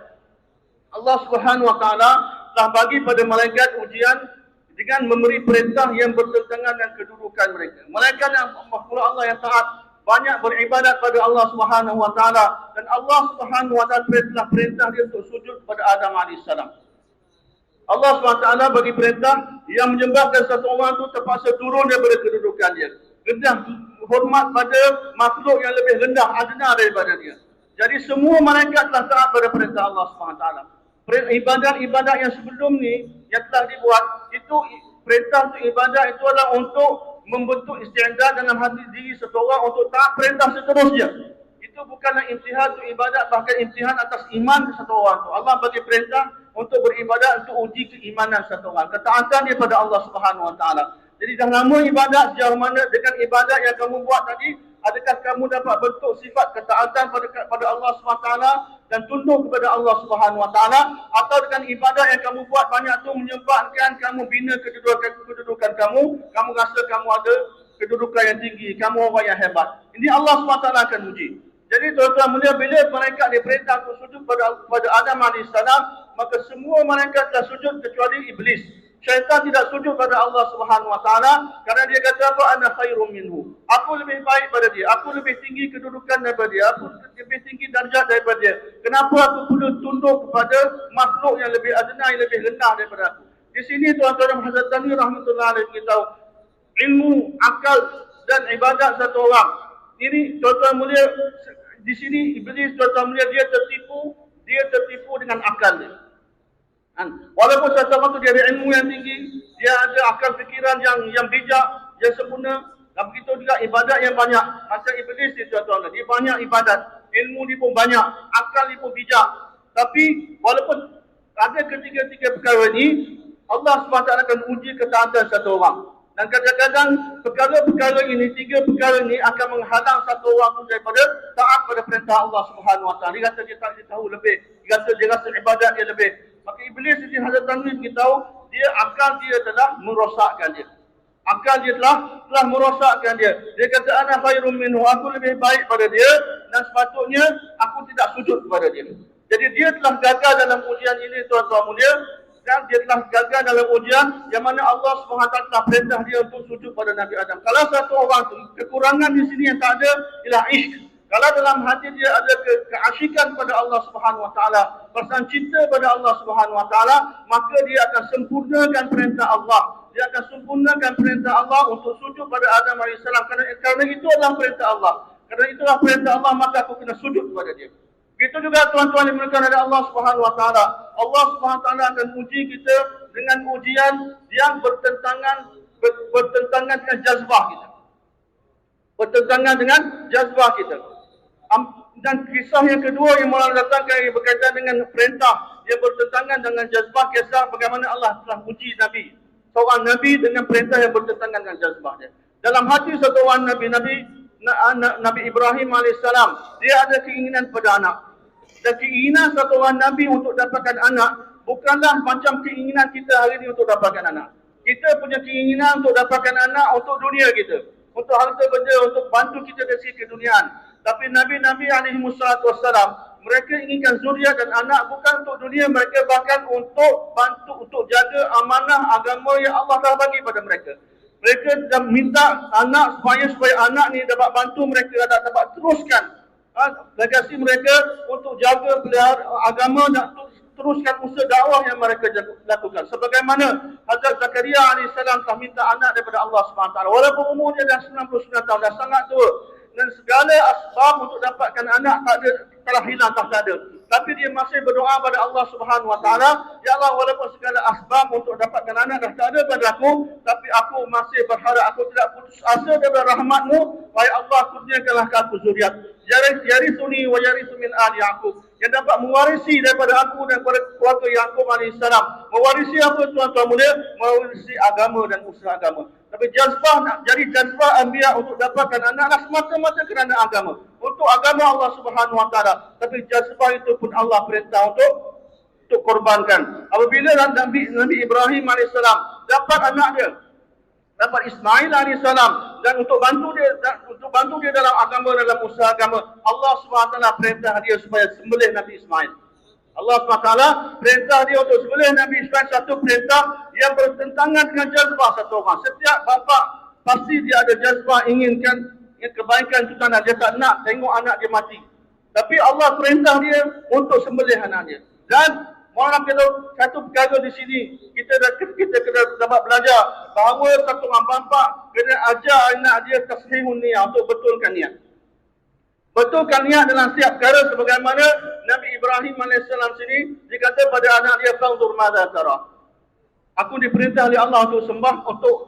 Allah Subhanahu wa taala telah bagi pada malaikat ujian dengan memberi perintah yang bertentangan dengan kedudukan mereka. Malaikat yang makhluk Allah yang taat banyak beribadat pada Allah Subhanahu wa taala, dan Allah Subhanahu wa taala telah perintah dia untuk sujud pada Adam alaihissalam. Allah SWT bagi perintah yang menyembahkan satu orang itu terpaksa turun daripada kedudukan dia. Rendah hormat pada makhluk yang lebih rendah, adna daripada dia. Jadi semua malaikat telah taat pada perintah Allah SWT. Ibadat-ibadat yang sebelum ni yang telah dibuat, itu perintah untuk ibadat itu adalah untuk membentuk istiadat dalam hati diri seseorang untuk taat perintah seterusnya. Itu bukanlah imtihan untuk ibadat, bahkan imtihan atas iman seseorang itu. Allah bagi perintah untuk beribadat untuk uji keimanan seseorang, ketaatan dia pada Allah Subhanahu wa taala. Jadi dah lama ibadat sejauh mana dengan ibadat yang kamu buat tadi, adakah kamu dapat bentuk sifat ketaatan pada Allah Subhanahu wa taala dan tunduk kepada Allah Subhanahu wa taala, atau dengan ibadat yang kamu buat banyak tu menyebabkan kamu bina kedudukan kamu rasa kamu ada kedudukan yang tinggi, kamu orang yang hebat. Ini Allah Subhanahu wa taala akan uji. Jadi tuan-tuan mulia, bila malaikat diperintah untuk sujud pada Adam AS, maka semua malaikat telah sujud kecuali iblis. Syaitan tidak sujud pada Allah Subhanahu wa taala kerana dia kata apa? Ana khairum minhu. Aku lebih baik pada dia, aku lebih tinggi kedudukan daripada dia, aku lebih tinggi darjat daripada dia. Kenapa aku perlu tunduk kepada makhluk yang lebih adna, yang lebih rendah daripada aku? Di sini tuan-tuan Hazrat Tani rahmatullahi alaihi beritahu ilmu, akal dan ibadat satu orang. Ini tuan-tuan mulia, di sini iblis tuan-tuan mulia dia tertipu dengan akal dia. Walaupun satu orang tu dia ada ilmu yang tinggi, dia ada akal fikiran yang bijak, yang sempurna, dan begitu juga ibadat yang banyak. Macam iblis ni tuan-tuan, dia banyak ibadat, ilmu dia pun banyak, akal dia pun bijak. Tapi walaupun ada ketiga-tiga perkara ini, Allah SWT akan uji ketaatan satu orang. Dan kadang-kadang perkara-perkara ini, tiga perkara ini akan menghalang satu orang itu daripada taat pada perintah Allah Subhanahu wa taala. Dia rasa dia tak tahu lebih, dia rasa ibadat dia lebih. Maka iblis ini Hazrat Tanwir beritahu, dia akal dia telah merosakkan dia. Akal dia telah merosakkan dia. Dia kata ana khairum minhu, aku lebih baik pada dia dan sepatutnya aku tidak sujud kepada dia. Jadi dia telah gagal dalam ujian ini tuan-tuan mulia. Dan dia telah gagal dalam ujian yang mana Allah SWT telah perintah dia untuk sujud pada Nabi Adam. Kalau satu orang tu, kekurangan di sini yang tak ada ialah ishq. Kalau dalam hati dia ada keasyikan pada Allah Subhanahu wa taala, perasaan cinta pada Allah Subhanahu wa taala, maka dia akan sempurnakan perintah Allah. Dia akan sempurnakan perintah Allah untuk sujud pada Adam AS. Kerana itu adalah perintah Allah. Kerana itulah perintah Allah, maka aku kena sujud kepada dia. Begitu juga tuan-tuan yang dimuliakan oleh Allah Subhanahu wa taala. Allah Subhanahu wa taala akan uji kita dengan ujian yang bertentangan dengan jazbah kita. Bertentangan dengan jazbah kita. Dan kisah yang kedua yang Maulana datangkan yang berkaitan dengan perintah yang bertentangan dengan jazbah, kisah bagaimana Allah telah uji Nabi. Seorang Nabi dengan perintah yang bertentangan dengan jazbah dia. Dalam hati satu orang Nabi Ibrahim AS, dia ada keinginan pada anak. Dan keinginan satu orang Nabi untuk dapatkan anak bukanlah macam keinginan kita hari ini untuk dapatkan anak. Kita punya keinginan untuk dapatkan anak untuk dunia kita, untuk harta benda, untuk bantu kita dari segi keduniaan. Tapi Nabi-Nabi SAW, mereka inginkan zuriat dan anak bukan untuk dunia, mereka bahkan untuk bantu, untuk jaga amanah agama yang Allah telah bagi pada mereka. Mereka dah minta anak supaya anak ni dapat bantu mereka, dapat teruskan legasi mereka untuk jaga pelihara agama dan teruskan usaha dakwah yang mereka lakukan. Sebagaimana Hazrat Zakaria AS telah minta anak daripada Allah SWT. Walaupun umurnya dah 99 tahun, dah sangat tua. Dan segala asbab untuk dapatkan anak telah hilang, tak ada. Tapi dia masih berdoa pada Allah Subhanahu wa taala, ya Allah, walaupun segala asbab untuk dapatkan anak dah tak ada pada aku, tapi aku masih berharap, aku tidak putus asa daripada rahmat-Mu. Wahai Allah, kurniakanlah aku zuriat. Yarisuni wa yarisu min ali Yaqub, yang dapat mewarisi daripada aku dan daripada keluarga Yaqub AS. Mewarisi apa tuan-tuan mulia? Mewarisi agama dan usaha agama. Tapi jazbah anbiya untuk dapatkan anaklah semata-mata kerana agama. Untuk agama Allah Subhanahu wa taala. Tapi jazbah itu pun Allah perintah untuk korbankan. Apabila Nabi Ibrahim AS dapat anak dia, dapat Ismail AS, dan untuk bantu dia dalam agama, dalam usaha agama, Allah SWT perintah dia supaya sembelih Nabi Ismail. Allah SWT perintah dia untuk sembelih Nabi Ismail satu perintah yang bertentangan dengan jazbah satu orang. Setiap bapa pasti dia ada jazbah inginkan kebaikan itu tanah. Dia tak nak tengok anak dia mati. Tapi Allah perintah dia untuk sembelih anak dia. Dan malam kita satu perkara di sini kita kena dapat belajar bahawa satu orang bapa kena ajar anak dia tasbihun niat untuk betulkan niat. Betulkan niat dalam setiap perkara sebagaimana Nabi Ibrahim AS sini dikata pada anak dia fanzur madza tara. Aku diperintah oleh Allah untuk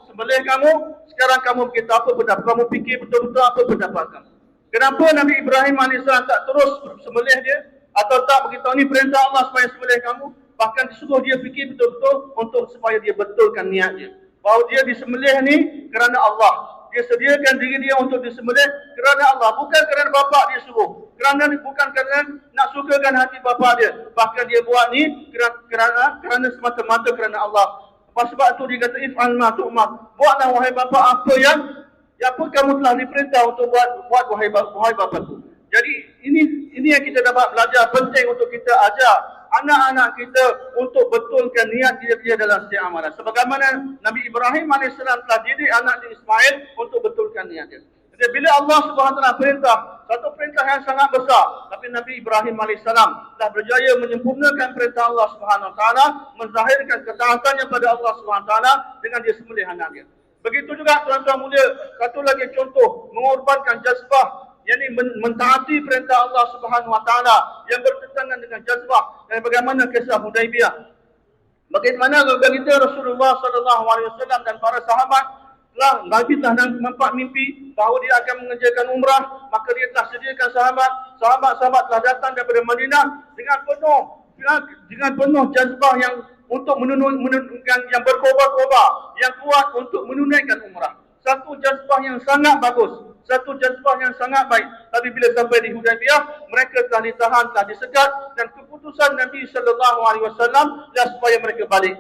sembelih kamu. Sekarang kamu berkata apa pendapat kamu, fikir betul-betul apa pendapat kamu. Kenapa Nabi Ibrahim AS tak terus sembelih dia atau tak beritahu ni perintah Allah supaya sembelih kamu, bahkan disuruh dia fikir betul-betul untuk supaya dia betulkan niat dia. Bahawa dia disembelih ni kerana Allah. Dia sediakan diri dia untuk disembelih kerana Allah, bukan kerana bapa dia suruh. Bukan kerana nak sukakan hati bapa dia. Bahkan dia buat ni kerana semata-mata kerana Allah. Sebab itu dia kata if'al ma tu'mar. Buatlah wahai bapa apa yang kamu telah diperintah untuk buat wahai bapaku. Jadi ini yang kita dapat belajar, penting untuk kita ajar anak-anak kita untuk betulkan niat dia dalam setiap amalan. Sebagaimana Nabi Ibrahim AS telah didik anak dia Ismail untuk betulkan niat dia. Jadi bila Allah SWT perintah, satu perintah yang sangat besar, tapi Nabi Ibrahim AS telah berjaya menyempurnakan perintah Allah SWT, menzahirkan ketaatannya pada Allah SWT dengan dia sembelih anak dia. Begitu juga tuan-tuan mulia, satu lagi contoh mengorbankan jazbah, yakni mentaati perintah Allah Subhanahu Wa Taala yang bertentangan dengan jazbah. Dan bagaimana kisah Hudaibiyah? Bagaimana baginda Rasulullah SAW dan para sahabat Nabi telah nampak mimpi bahawa dia akan mengerjakan umrah, maka dia telah sediakan sahabat-sahabat telah datang daripada Madinah dengan penuh jazbah yang untuk menunaikan yang berkobar-kobar, yang kuat untuk menunaikan umrah. Satu jazbah yang sangat bagus, satu jazbah yang sangat baik. Tapi bila sampai di Hudaibiyah, mereka telah ditahan, telah disekat, dan keputusan Nabi SAW adalah supaya mereka balik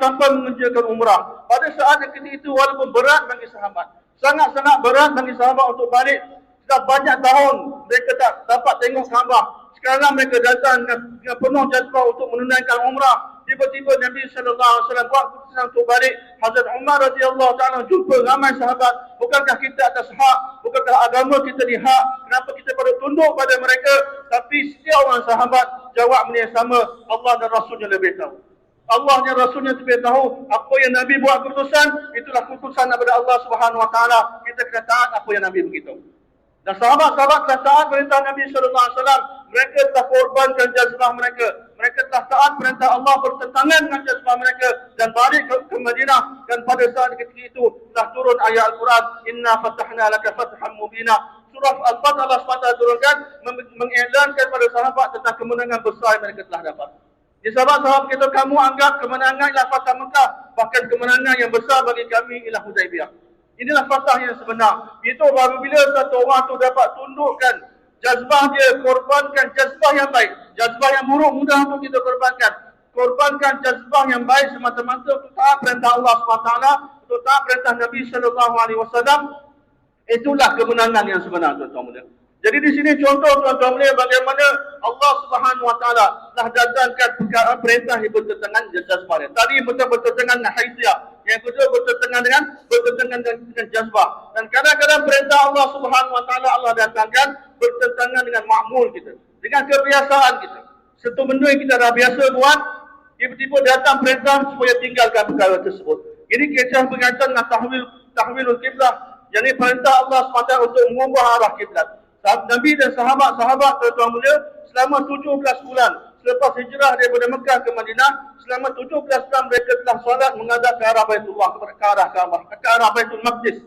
tanpa mengerjakan umrah. Pada saat ketika itu walaupun berat bagi sahabat, sangat-sangat berat bagi sahabat untuk balik. Sudah banyak tahun mereka tak dapat tengok Kaabah. Sekarang mereka datang dengan penuh jazbah untuk menunaikan umrah. Tiba-tiba Nabi SAW buat keputusan untuk balik. Hazrat Umar radhiyallahu ta'ala jumpa ramai sahabat. Bukankah kita atas hak? Bukankah agama kita di hak? Kenapa kita pada tunduk pada mereka? Tapi setiap orang sahabat jawab yang sama, Allah dan Rasulnya lebih tahu. Allah dan Rasulnya lebih tahu. Apa yang Nabi buat keputusan, itulah keputusan daripada Allah Subhanahu Wa Taala. Kita kena taat apa yang Nabi beritahu. Dan sahabat-sahabat telah taat perintah Nabi SAW. Mereka telah korbankan jazbah mereka. Mereka telah taat perintah Allah bertentangan dengan jazbah mereka dan balik ke Madinah. Dan pada saat ketika itu telah turun ayat Al-Quran, Inna fatahna laka fathan mubina. Surah Al-Fatah Allah SWT turunkan mengiklankan pada sahabat tentang kemenangan besar yang mereka telah dapat. Di sahabat-sahabat kita, kamu anggap kemenangan ialah Fatah Mekah, bahkan kemenangan yang besar bagi kami ialah Hudaibiyah. Inilah fatah yang sebenar. Itu apabila satu orang tu dapat tundukkan jazbah dia, korbankan jazbah yang baik. Jazbah yang buruk mudah untuk kita korbankan. Korbankan jazbah yang baik semata-mata untuk taat perintah Allah SWT, untuk taat perintah Nabi SAW. Itulah kemenangan yang sebenar, tuan-tuan mulia. Jadi di sini contoh, tuan-tuan mulia, bagaimana Allah Subhanahu Wa Taala telah datangkan perintah yang bertentangan jazbah dia. Tadi bertentangan dengan haisiah. Yang kedua bertentangan dengan jazbah. Dan kadang-kadang perintah Allah Subhanahu Wa Taala Allah datangkan bertentangan dengan makmul kita, dengan kebiasaan kita. Satu benda yang kita dah biasa buat, tiba-tiba datang perintah supaya tinggalkan perkara tersebut. Ini kisah berkaitan dengan tahwilul kiblah. Yang perintah Allah SWT untuk mengubah arah kiblat. Nabi dan sahabat-sahabat tuan-tuan mulia selama 17 bulan selepas hijrah daripada Mekah ke Madinah, selama 17 bulan mereka telah solat menghadap ke arah Baitullah, ke arah Kaabah, ke arah Baitul Maqdis.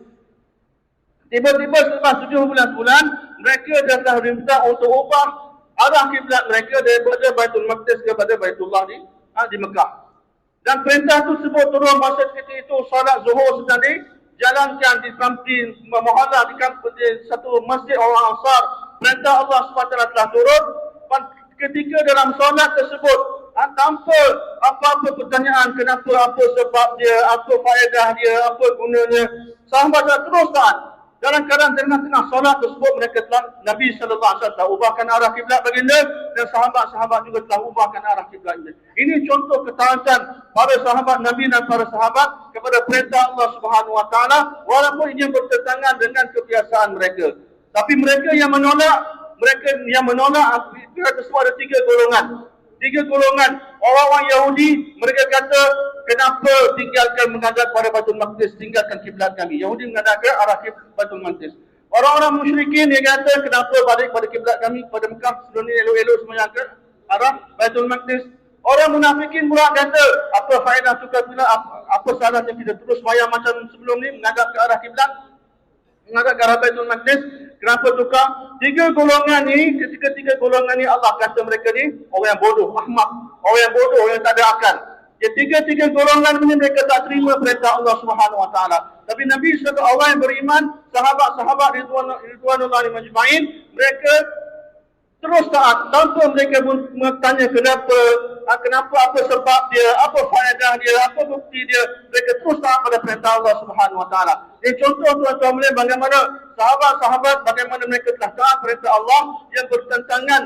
Tiba-tiba selepas 17 bulan mereka telah diminta untuk ubah arah kiblat mereka daripada Baitul Maqdis kepada Baitullah di Mekah. Dan perintah tersebut turun masa ketika itu solat zuhur sedang jalankan di mahallah di satu masjid orang Ansar. Perintah Allah SWT telah turun. Ketika dalam solat tersebut, tanpa apa-apa pertanyaan kenapa, apa sebab dia, apa faedah dia, apa gunanya, sahabat terus taat. Dalam keadaan tengah-tengah solat tersebut mereka telah Nabi sallallahu alaihi wasallam telah ubahkan arah kiblat baginda dan sahabat-sahabat juga telah ubahkan arah kiblat baginda. Ini contoh ketaatan para sahabat Nabi dan para sahabat kepada perintah Allah Subhanahu wa taala walaupun ini bertentangan dengan kebiasaan mereka. Tapi mereka yang menolak tersebut ada tiga golongan. Tiga golongan orang-orang Yahudi, mereka kata kenapa tinggalkan menghadap pada Baitul Maqdis, tinggalkan kiblat kami. Yahudi mengadakan arah kiblat Baitul Maqdis. Orang-orang musyrikin dia kata kenapa balik pada kiblat kami pada Mekah, sebelum ni elok-elok sembahyang ke arah Baitul Maqdis. Orang munafikin pula kata apa faedah tukar kiblat, apa salahnya kita terus sembahyang macam sebelum ni menghadap ke arah kiblat, menghadap ke arah Baitul Maqdis. Kenapa tukar? Tiga golongan ni, ketiga golongan ni Allah kata mereka ni orang yang bodoh, ahmak, orang yang bodoh, orang yang tak ada akal. Tiga golongan ini mereka tak terima perintah Allah Subhanahu wa taala. Tapi Nabi SAW, orang yang beriman, sahabat-sahabat ridwanullahi majma'in, mereka terus taat tanpa mereka bertanya kenapa, apa sebab dia, apa faedah dia, apa bukti dia. Mereka terus taat pada perintah Allah Subhanahu wa taala. Ini contoh tuan-tuan boleh bagaimana sahabat-sahabat bagaimana mereka telah taat perintah Allah yang bertentangan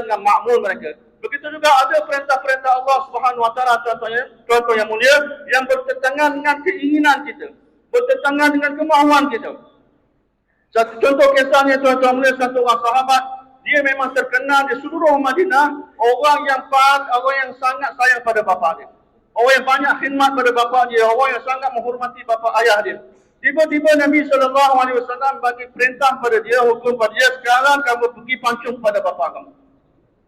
dengan makmul mereka. Begitu juga ada perintah-perintah Allah Subhanahu wa taala tuan-tuan yang mulia yang bertentangan dengan keinginan kita, bertentangan dengan kemahuan kita. Satu contoh kisahnya tuan-tuan mulia, satu orang sahabat, dia memang terkenal di seluruh Madinah orang yang sangat sayang pada bapa dia. Orang yang banyak khidmat pada bapa dia, orang yang sangat menghormati bapa ayah dia. Tiba-tiba Nabi SAW bagi perintah pada dia, hukum pada dia, sekarang kamu pergi pancung pada bapa kamu.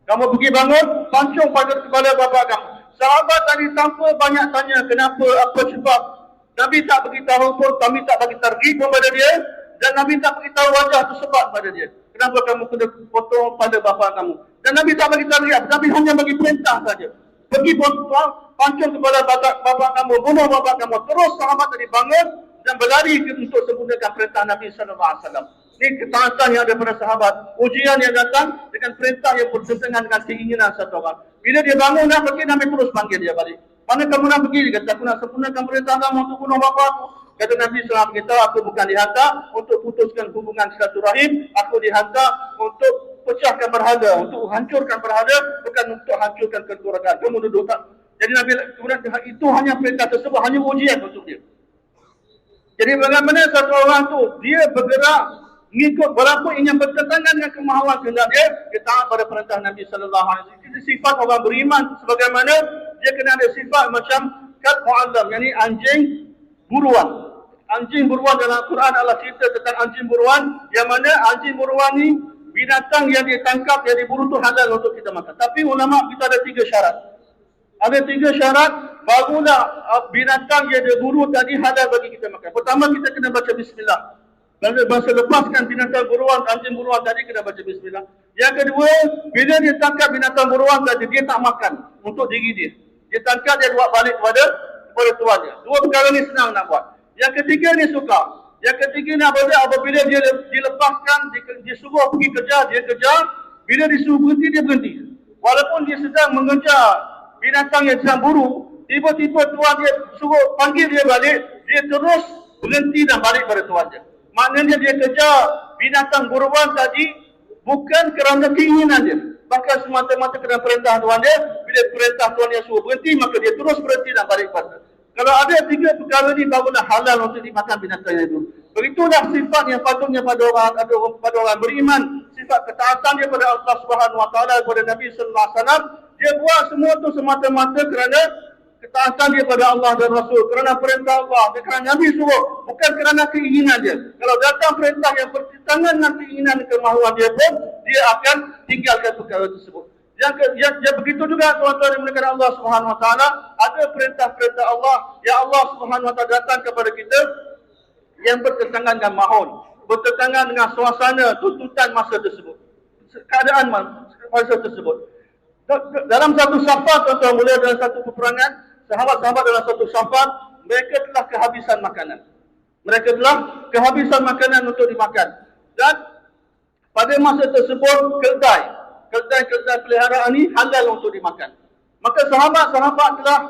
Kamu pergi bangun, pancung pada kepala bapa kamu. Sahabat tadi tanpa banyak tanya kenapa, apa sebab. Nabi tak beritahu pun, kami tak bagi targhib kepada dia. Dan Nabi tak beritahu wajah tu sebab pada dia. Kenapa kamu kena potong pada bapa kamu. Dan Nabi tak bagi targhib, Nabi hanya bagi perintah saja. Pergi pancung kepala bapa kamu, bunuh bapa kamu. Terus sahabat tadi bangun dan berlari untuk sempurnakan perintah Nabi SAW. Ini ketaatan yang ada pada sahabat. Ujian yang datang dengan perintah yang bertentangan dengan keinginan satu orang. Bila dia bangun nak pergi, Nabi terus panggil dia balik. Mana kamu nak pergi? Dia kata, aku nak sempurnakan perintah kamu untuk bunuh bapa aku. Kata Nabi SAW, aku bukan dihantar untuk putuskan hubungan silaturahim. Aku dihantar untuk pecahkan berhala, untuk hancurkan berhala, bukan untuk hancurkan kekeluargaan. Kamu duduk tak? Jadi Nabi kemudian itu hanya perintah tersebut, hanya ujian untuk dia. Jadi bagaimana satu orang tu dia bergerak mengikut walaupun ingin bertentangan dengan kemahuan kehendak dia taat pada perintah Nabi sallallahu alaihi wasallam. Itu sifat orang beriman sebagaimana dia kena ada sifat macam kat muallam, yakni anjing buruan. Anjing buruan dalam Quran Allah cerita tentang anjing buruan yang mana anjing buruan ni binatang yang ditangkap, yang diburu tu halal untuk kita makan. Tapi ulama kita ada 3 syarat. Ada 3 syarat barulah binatang yang diburu tadi halal bagi kita makan. Pertama, kita kena baca bismillah. Masa lepaskan binatang buruan, anjing buruan tadi kena baca bismillah. Yang kedua, bila dia tangkap binatang buruan tadi, dia tak makan untuk diri dia. Dia tangkap, dia buat balik kepada tuannya. 2 perkara ni senang nak buat. Yang ketiga ni suka. Yang ketiga ni apabila dia dilepaskan, dia suruh pergi kejar, dia kejar. Bila disuruh berhenti, dia berhenti. Walaupun dia sedang mengejar binatang yang sedang buru, tiba-tiba tuan dia suruh panggil dia balik, dia terus berhenti dan balik pada tuan dia. Maknanya dia kejar binatang buruan tadi bukan kerana keinginan dia, bahkan semata-mata kerana perintah tuan dia. Bila perintah tuan yang suruh berhenti, maka dia terus berhenti dan balik pada. Kalau ada 3 perkara ni barulah halal untuk dimakan binatang itu. Begitulah sifat yang patutnya pada orang beriman, sifat ketaatan dia pada Allah Subhanahu wa taala, kepada Nabi sallallahu alaihi wasallam. Dia buat semua tu semata-mata kerana ketaatan dia pada Allah dan Rasul, kerana perintah Allah, kerana Nabi suruh, bukan kerana keinginan dia. Kalau datang perintah yang bertentangan dengan keinginan kemahuan dia pun, dia akan tinggalkan perkara tersebut. Yang begitu juga tuan-tuan yang dimuliakan Allah Subhanahu wa taala, ada perintah-perintah Allah yang Allah Subhanahu wa taala datang kepada kita yang bertentangan dengan mahon, bertentangan dengan suasana tuntutan masa tersebut, keadaan masa tersebut. Dalam satu safar tuan-tuan mulia, dalam satu peperangan, sahabat-sahabat dalam satu safar, mereka telah kehabisan makanan. Mereka telah kehabisan makanan untuk dimakan. Dan pada masa tersebut keldai peliharaan ini halal untuk dimakan. Maka sahabat-sahabat telah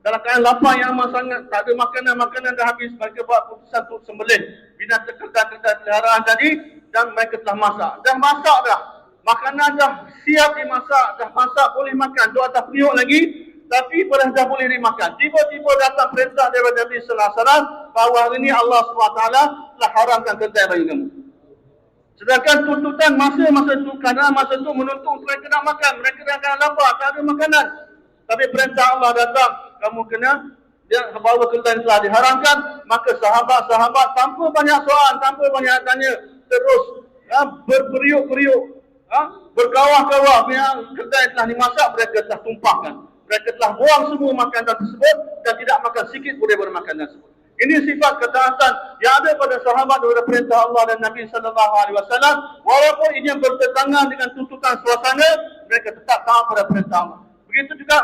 dalam keadaan lapar yang amat sangat, tak ada makanan dah habis, mereka buat keputusan untuk sembelih binatang keldai peliharaan tadi dan mereka telah masak. Dah masak dah. Makanan dah siap dimasak, dah masak boleh makan. Tu atas periuk lagi, tapi dah boleh dimakan. Tiba-tiba datang perintah daripada Nabi sallallahu alaihi wasallam bahawa hari ini Allah SWT telah haramkan keldai bagi kamu. Sedangkan tuntutan masa itu, kerana masa itu menuntut mereka nak makan, mereka dah akan lapar, tak ada makanan. Tapi perintah Allah datang, kamu kena bahawa keldai telah diharamkan, maka sahabat-sahabat tanpa banyak soalan, tanpa banyak tanya, terus berperiuk-periuk, berkawah-kawah, keldai telah dimasak, mereka telah tumpahkan. Mereka telah buang semua makanan tersebut dan tidak makan sikit pun daripada makanan tersebut. Ini sifat ketaatan yang ada pada sahabat daripada perintah Allah dan Nabi sallallahu alaihi wasallam. Walaupun ini yang bertentangan dengan tuntutan suasana, mereka tetap taat pada perintah Allah. Begitu juga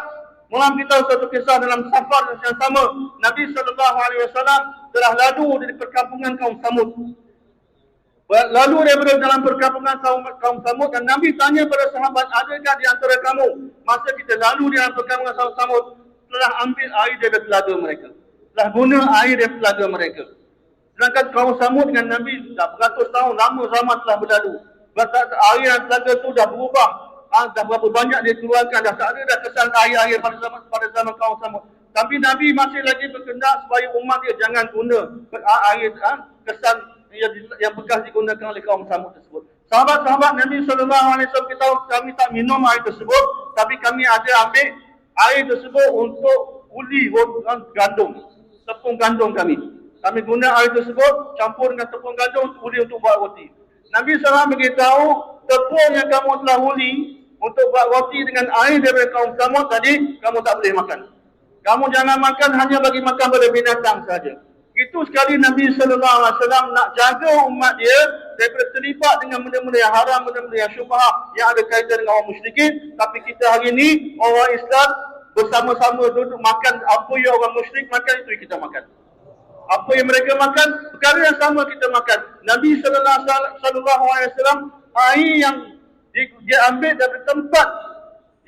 malam kita satu kisah dalam safar yang sama. Nabi sallallahu alaihi wasallam telah lalu dari perkampungan kaum Samud. Lalu daripada dalam perkampungan kaum Samud dan Nabi tanya pada sahabat, adakah di antara kamu masa kita lalu di dalam perkampungan kaum Samud telah ambil air daripada telaga mereka, telah guna air daripada telaga mereka? Sedangkan kaum Samud dengan Nabi dah beratus tahun lama zaman telah berlalu. Air dan telaga tu dah berubah. Dah berapa banyak dia keluarkan, dah tak ada dah kesan air-air pada zaman kaum Samud. Tapi Nabi masih lagi berkehendak supaya umat dia jangan guna air kesan yang bekas digunakan oleh kaum Samud tersebut. Sahabat-sahabat Nabi SAW kita kami tak minum air tersebut, tapi kami ada ambil air tersebut untuk uli gandum, tepung gandum kami. Kami guna air tersebut campur dengan tepung gandum uli untuk buat roti. Nabi SAW beritahu, tepung yang kamu telah uli untuk buat roti dengan air daripada kaum Samud tadi, kamu tak boleh makan. Kamu jangan makan, hanya bagi makan pada binatang saja. Itu sekali Nabi SAW nak jaga umat dia daripada terlibat dengan benda-benda yang haram, benda-benda yang syubhah yang ada kaitan dengan orang musyrikin. Tapi kita hari ini, orang Islam bersama-sama duduk makan apa yang orang musyrik makan, itu kita makan. Apa yang mereka makan, perkara yang sama kita makan. Nabi SAW air yang dia ambil dari tempat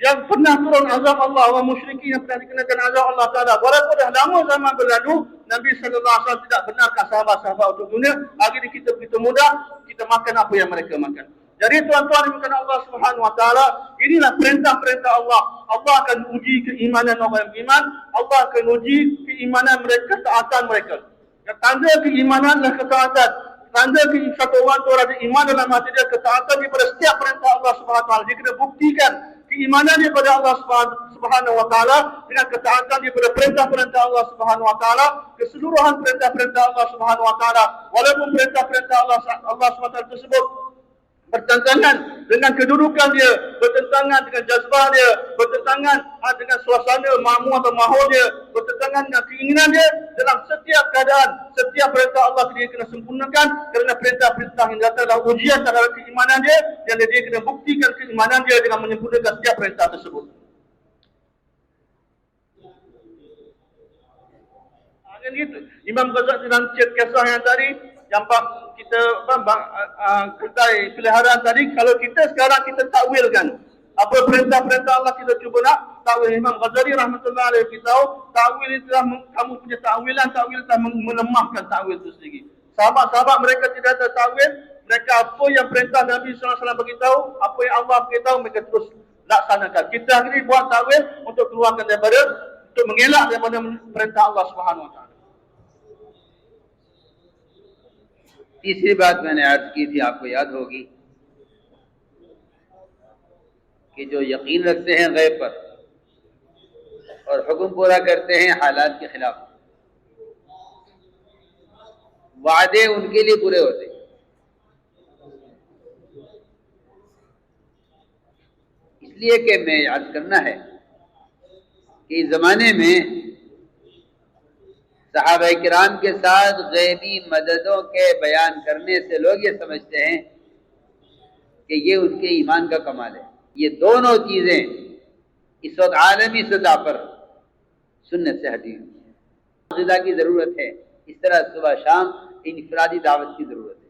yang pernah turun azab Allah, orang musyrikin yang pernah dikenakan azab Allah Ta'ala. Walaupun dah lama zaman berlalu, Nabi SAW tidak benarkan sahabat-sahabat untuk dunia. Hari ini kita begitu mudah, kita makan apa yang mereka makan. Jadi tuan-tuan dimulakan Allah Subhanahu Wa Ta'ala, inilah perintah-perintah Allah. Allah akan uji keimanan orang yang beriman. Allah akan uji keimanan mereka, ketaatan mereka. Tanda keimanan adalah ketaatan. Tanda satu orang itu ada iman dalam hati dia, ketaatan daripada setiap perintah Allah Subhanahu Wa Ta'ala. Dia kena buktikan keimanan daripada Allah Subhanahu Wa Ta'ala dengan ketaatan daripada perintah-perintah Allah Subhanahu Wa Ta'ala, keseluruhan perintah-perintah Allah Subhanahu Wa Ta'ala. Walaupun perintah-perintah Allah Subhanahu Wa Ta'ala tersebut bertentangan dengan kedudukan dia, bertentangan dengan jazbah dia, bertentangan dengan suasana makmur atau mahal dia, bertentangan dengan keinginan dia, dalam setiap keadaan, setiap perintah Allah dia kena sempurnakan, kerana perintah-perintah yang datang adalah ujian terhadap keimanan dia, dan dia kena buktikan keimanan dia dengan menyempurnakan setiap perintah tersebut. Imam Ghazali dalam kisah yang tadi, yang kita kedai peliharaan tadi, kalau kita sekarang kita takwilkan apa perintah-perintah Allah, kita cuba nak takwil. Imam Ghazali rahmatullahi alaihi beritahu, takwil itu kamu punya takwilan telah melemahkan takwil itu sendiri. Sahabat-sahabat mereka tidak ada takwil, mereka apa yang perintah Nabi SAW beritahu, apa yang Allah beritahu, mereka terus laksanakan. Kita hari ini buat takwil untuk keluarkan daripada, untuk mengelak daripada perintah Allah Subhanahu Wa Ta'ala. तीसरी बात मैंने अर्ज की थी, आपको याद होगी, कि जो यकीन रखते हैं गैब पर और हुक्म पूरा करते हैं हालात के खिलाफ, वादे उनके लिए पूरे होते हैं। इसलिए कि मैं याद करना है कि इस जमाने में सहाबा किराम के साथ गैबी मददों के बयान करने से लोग ये समझते हैं कि ये उनके ईमान का कमाल है। ये दोनों चीज़ें इस वक्त आलमी सतह पर सुन्नत से हटी हुई है। ग़िज़ा की ज़रूरत है, इस तरह सुबह शाम इनफरादी दावत की ज़रूरत है।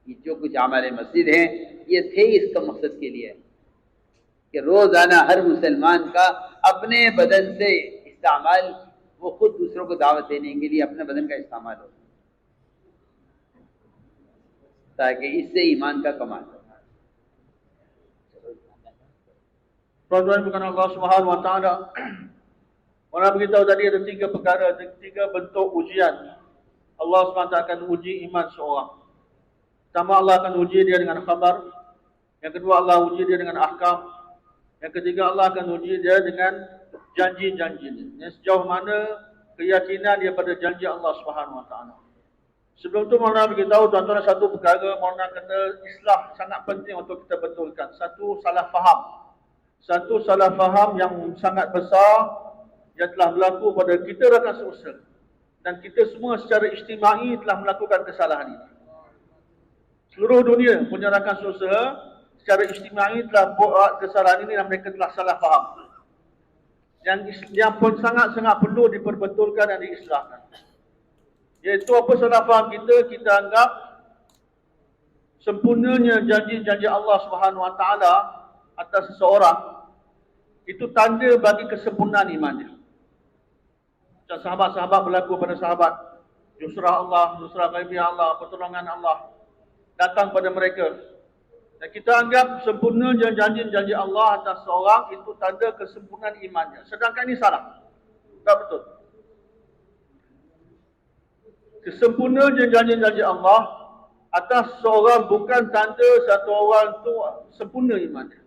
ये जो कुछ आमाल मस्जिद हैं, ये थे इसका मकसद के लिए कि रोजाना हर मुसलमान का अपने बदन से इस्तेमाल, वो खुद दूसरों को दावत देने के लिए अपने बदन का इस्तेमाल हो, ताकि इससे ईमान का कमाल हो। Tuan-tuan bukan Allah Subhanahu Wa Taala. Orang beritahu tadi ada 3 perkara, 3 bentuk ujian. Allah SWT akan uji iman seorang. Pertama, Allah akan uji dia dengan khabar. Yang kedua, Allah uji dia dengan ahkam. Yang ketiga, Allah akan uji dia dengan janji-janji dia. Sejauh mana keyakinan dia pada janji Allah Subhanahu Wa Taala. Sebelum tu Maulana beritahu tuan-tuan satu perkara, Maulana kata islah sangat penting untuk kita betulkan. Satu salah faham yang sangat besar yang telah berlaku pada kita rakan seusaha. Dan kita semua secara istimai telah melakukan kesalahan ini. Seluruh dunia punya rakan seusaha secara istimai telah buat kesalahan ini dan mereka telah salah faham. Yang pun sangat-sangat perlu diperbetulkan dan diislahkan. Iaitu apa salah faham kita? Kita anggap sempurnanya janji-janji Allah Subhanahu Wa Taala atas seseorang itu tanda bagi kesempurnaan iman dia. Macam sahabat-sahabat berlaku pada sahabat, nusrah Allah, nusrah ghaibiyah Allah, pertolongan Allah datang pada mereka. Dan kita anggap sempurna janji-janji Allah atas seorang itu tanda kesempurnaan imannya. Sedangkan ini salah. Tak betul. Kesempurnaan janji-janji Allah atas seorang bukan tanda satu orang itu sempurna imannya.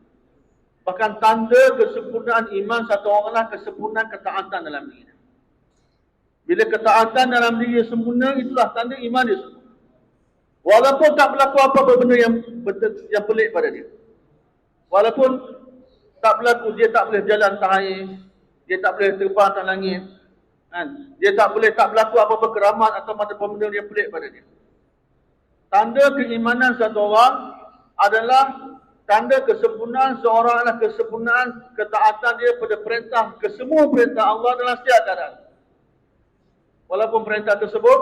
Bahkan tanda kesempurnaan iman satu orang adalah kesempurnaan ketaatan dalam diri. Bila ketaatan dalam diri sempurna, itulah tanda iman dia sempurna. Walaupun tak berlaku apa-apa benda yang pelik pada dia. Walaupun tak berlaku, dia tak boleh jalan atas air, dia tak boleh terbang atas langit, kan? Dia tak berlaku apa-apa keramat atau benda yang pelik pada dia. Tanda keimanan satu orang adalah tanda kesempurnaan seorang adalah kesempurnaan ketaatan dia pada perintah, kesemua perintah Allah dalam setiap keadaan. Walaupun perintah tersebut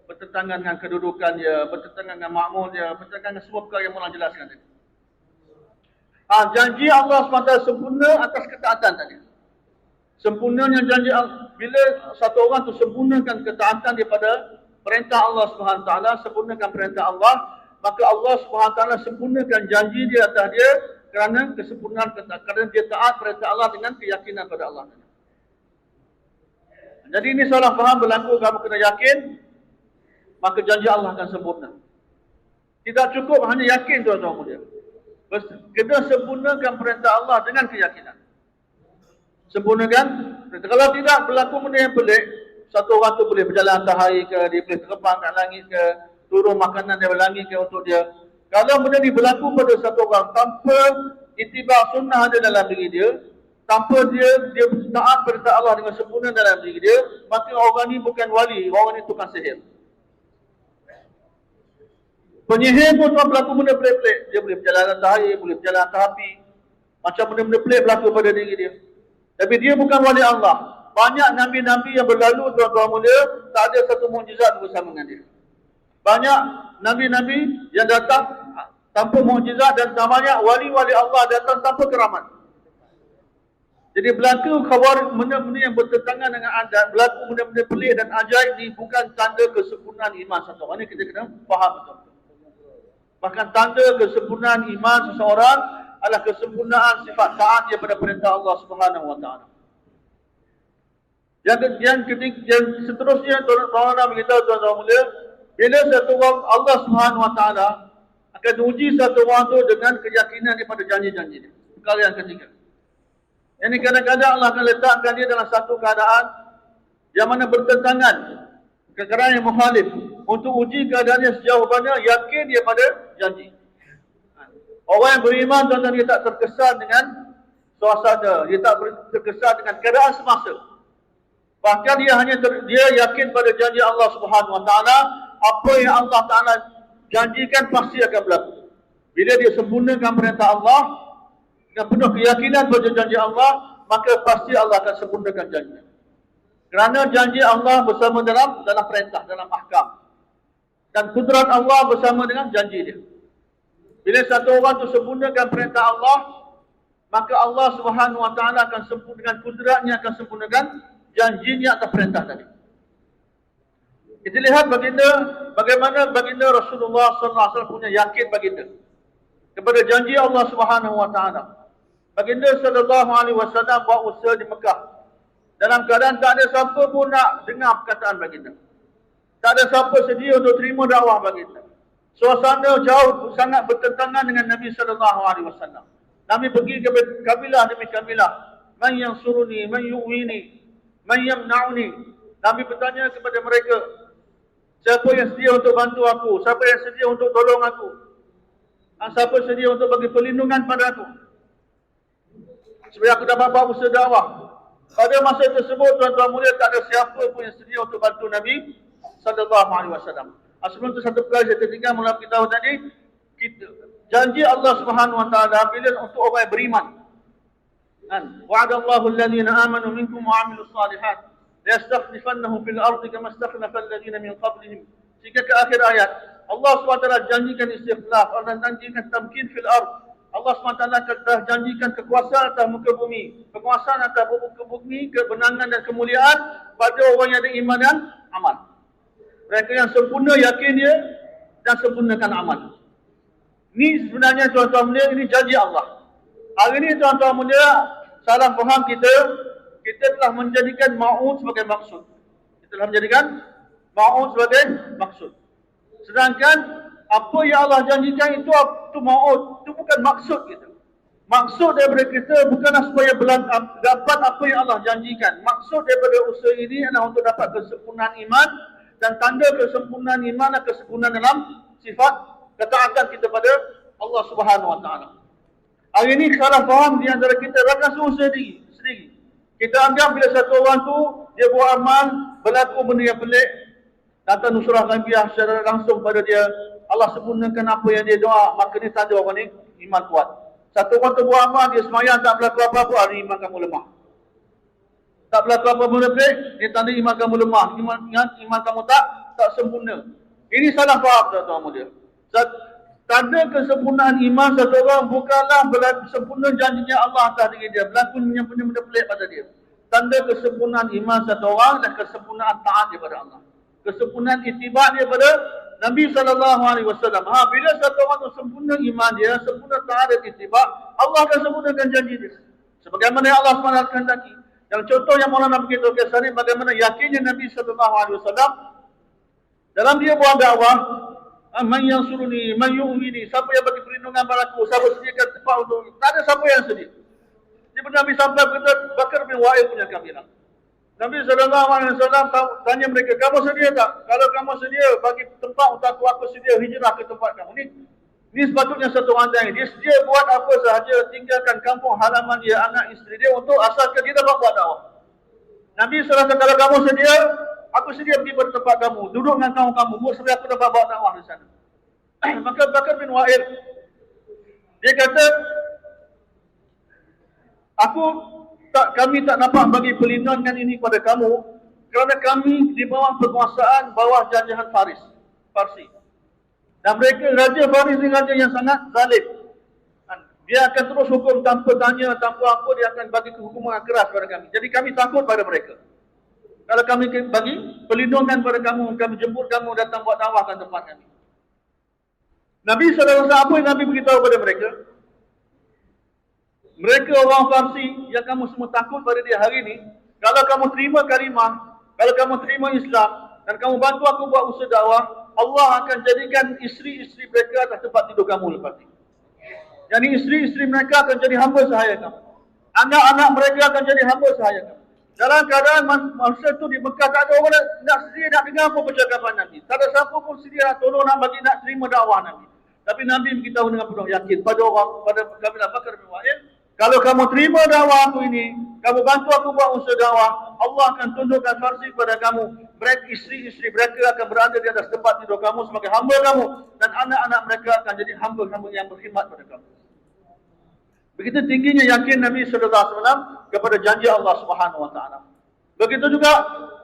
bertentangan dengan kedudukan dia, bertentangan dengan makmur dia, bertentangan dengan semua perkara yang Allah jelaskan tadi. Janji Allah SWT sempurna atas ketaatan tadi. Sempurnanya janji Allah, bila satu orang tu sempurnakan ketaatan daripada perintah Allah SWT, sempurnakan perintah Allah, maka Allah SWT sempurnakan janji dia atas dia kerana kesempurnaan ketaatan, kerana dia taat perintah Allah dengan keyakinan pada Allah. Jadi ini salah faham berlaku, kamu kena yakin, maka janji Allah akan sempurna. Tidak cukup hanya yakin tuan-tuan mulia. Kena sempurnakan perintah Allah dengan keyakinan. Sempurnakan. Kalau tidak berlaku benda yang pelik, satu orang tu boleh berjalan atas air ke, dia boleh terbang kat langit ke, turun makanan dari langit ke untuk dia. Kalau benda ni berlaku pada satu orang tanpa ittiba sunnah ada dalam diri dia, tanpa dia taat perintah Allah dengan sempurna dalam diri dia, maka orang ni bukan wali, orang ni tukang sihir. Penyihir pun berlaku benda pelik-pelik. Dia boleh berjalan atas air, boleh berjalan atas api. Macam benda-benda pelik berlaku pada diri dia. Tapi dia bukan wali Allah. Banyak nabi-nabi yang berlalu tuan-tuan mulia, tak ada satu mukjizat bersama dengan dia. Banyak nabi-nabi yang datang tanpa mukjizat dan tak banyak wali-wali Allah datang tanpa keramat. Jadi berlaku benda-benda yang bertentangan dengan adat, berlaku benda-benda pelik dan ajaib ni bukan tanda kesempurnaan iman satu orang. Ini kita kena faham betul. Bahkan tanda kesempurnaan iman seseorang adalah kesempurnaan sifat taat dia pada perintah Allah Subhanahu Wa Taala. Yang seterusnya tuan-tuan beritahu tuan-tuan mulia, bila satu orang Allah Subhanahu Wa Taala akan uji satu orang tu dengan keyakinan daripada janji-janji dia. Perkara yang ketiga. Yang ini kadang-kadang Allah akan letakkan dia dalam satu keadaan yang mana bertentangan, keadaan yang mukhalif, untuk uji keadaannya sejauh mana yakin dia pada janji. Orang yang beriman tuan-tuan, dia tak terkesan dengan suasana, dia tak terkesan dengan keadaan semasa. Bahkan dia yakin pada janji Allah Subhanahu Wa Taala, apa yang Allah Taala janjikan pasti akan berlaku. Bila dia sempurnakan perintah Allah dengan penuh keyakinan pada janji Allah, maka pasti Allah akan sempurnakan janji. Kerana janji Allah bersama dalam perintah, dalam ahkam. Dan kudrat Allah bersama dengan janji dia. Bila satu orang tu sempurnakan perintah Allah, maka Allah Subhanahu wa taala akan sempurnakan kudratnya, akan sempurnakan janjinya atas perintah tadi. Kita lihat bagaimana baginda Rasulullah sallallahu alaihi wasallam punya yakin baginda kepada janji Allah Subhanahu wa taala. Baginda sallallahu alaihi wasallam buat usaha di Mekah dalam keadaan tak ada siapa pun nak dengar perkataan baginda. Tak ada siapa sedia untuk terima dakwah baginda. Suasana jauh sangat bertentangan dengan Nabi sallallahu alaihi wasallam. Nabi pergi ke kabilah demi kabilah. Man yansuruni, man yu'wini, man yamna'uni. Nabi bertanya kepada mereka, siapa yang sedia untuk bantu aku? Siapa yang sedia untuk tolong aku? Siapa sedia untuk bagi perlindungan pada aku? Supaya aku dapat buat usaha dakwah. Pada masa tersebut, tuan-tuan mulia, tak ada siapa pun yang sedia untuk bantu Nabi sallallahu alaihi wasallam. Sebelum itu satu perkara saya tertinggal mula beritahu tadi, janji Allah Subhanahu wa taala bila untuk orang yang beriman. Wa'adallahu alladhina amanu minkum wa 'amilus salihat layastakhlifannahum fil ardi kama istakhlafa alladhina min qablihim. Sehingga ke akhir ayat, Allah SWT janjikan istikhlaf, Allah janjikan tamkin fil ard. Allah SWT telah janjikan kekuasaan atas muka bumi, kekuasaan atas muka bumi, kebenangan dan kemuliaan pada orang yang ada iman dan amal. Mereka yang sempurna yakin dia dan sempurnakan amal. Ini sebenarnya tuan-tuan mulia, ini janji Allah. Hari ini tuan-tuan mulia, salah faham kita telah menjadikan ma'ud sebagai maksud. Kita telah menjadikan ma'ud sebagai maksud. Sedangkan apa yang Allah janjikan itu ma'ud, itu bukan maksud kita. Maksud daripada kita bukanlah supaya dapat apa yang Allah janjikan. Maksud daripada usaha ini adalah untuk dapat kesempurnaan iman dan tanda kesempurnaan iman dan kesempurnaan dalam sifat ketaatan kita pada Allah Subhanahu wa taala. Hari ini salah faham di antara kita rakan usaha sendiri. Kita anggap bila satu orang tu dia buat amal, berlaku benda yang pelik, datang nusrah ghaibiyah secara langsung pada dia, Allah sempurnakan apa yang dia doa, maka ni tanda orang ni iman kuat. Satu orang tu buat amal, dia semayang tak berlaku apa-apa, ni iman kamu lemah. Tak berlaku apa-apa lebih, dia tanda iman kamu lemah, iman kamu tak sempurna. Ini salah faham tuan-tuan mulia. Tanda kesempurnaan iman satu orang bukanlah sempurna janjinya Allah atas diri dia, berlaku yang punya benda pelik pada dia. Tanda kesempurnaan iman satu orang dan kesempurnaan taat daripada Allah. Kesempurnaan ittiba' daripada Nabi SAW. Bila satu orang tu sempurna iman dia, sempurna taat dan ittiba', Allah akan sempurnakan janji dia. Sebagaimana yang Allah SWT kehendaki. Yang contoh yang Maulana beritahu kisah ni, bagaimana yakinnya Nabi SAW dalam dia buat dakwah, man yansuruni, man yu'mini, siapa yang bagi perlindungan padaku, siapa sediakan tempat untuk, tak ada siapa yang sedia. Dia pernah Nabi sampai kata Bakar bin Wa'il punya kabilah. Nabi SAW tanya mereka, kamu sedia tak? Kalau kamu sedia, bagi tempat untuk aku sedia hijrah ke tempat kamu. Ini sepatutnya satu orang dia sedia buat apa sahaja, tinggalkan kampung halaman dia, anak isteri dia untuk asalkan dia dapat buat dakwah. Nabi SAW, kalau kamu sedia, aku sedia pergi pada tempat kamu, duduk dengan kamu, buat supaya aku dapat buat dakwah di sana. Maka Bakar bin Wa'il, dia kata, kami tak dapat bagi perlindungan ini kepada kamu, kerana kami di bawah penguasaan, bawah jajahan Parsi. Dan mereka, Raja Faris ini raja yang sangat zalim. Dia akan terus hukum tanpa tanya, tanpa apa, dia akan bagi hukuman keras kepada kami. Jadi kami takut pada mereka. Kalau kami bagi perlindungan pada kamu, kami jemput kamu datang buat dakwah ke tempat kami. Nabi SAW, apa yang Nabi beritahu kepada mereka? Mereka orang Farsi yang kamu semua takut pada dia hari ini, kalau kamu terima kalimah, kalau kamu terima Islam, dan kamu bantu aku buat usaha dakwah, Allah akan jadikan isteri-isteri mereka atas tempat tidur kamu lepas ini. Jadi isteri-isteri mereka akan jadi hamba sahaya kamu. Anak-anak mereka akan jadi hamba sahaya kamu. Dalam keadaan masa itu di Mekah, tak ada orang nak sedia nak dengar apa percakapan Nabi. Tak ada siapa pun sedia nak tolong, nak bagi, nak terima dakwah Nabi. Tapi Nabi beritahu dengan penuh yakin pada kabilah Bakar bin Wa'il, kalau kamu terima dakwah aku ini, kamu bantu aku buat usaha dakwah, Allah akan tundukkan Farsi kepada kamu. Mereka, isteri-isteri mereka akan berada di atas tempat tidur kamu sebagai hamba kamu, dan anak-anak mereka akan jadi hamba-hamba yang berkhidmat pada kamu. Begitu tingginya yakin Nabi SAW kepada janji Allah Subhanahu Wa Taala. Begitu juga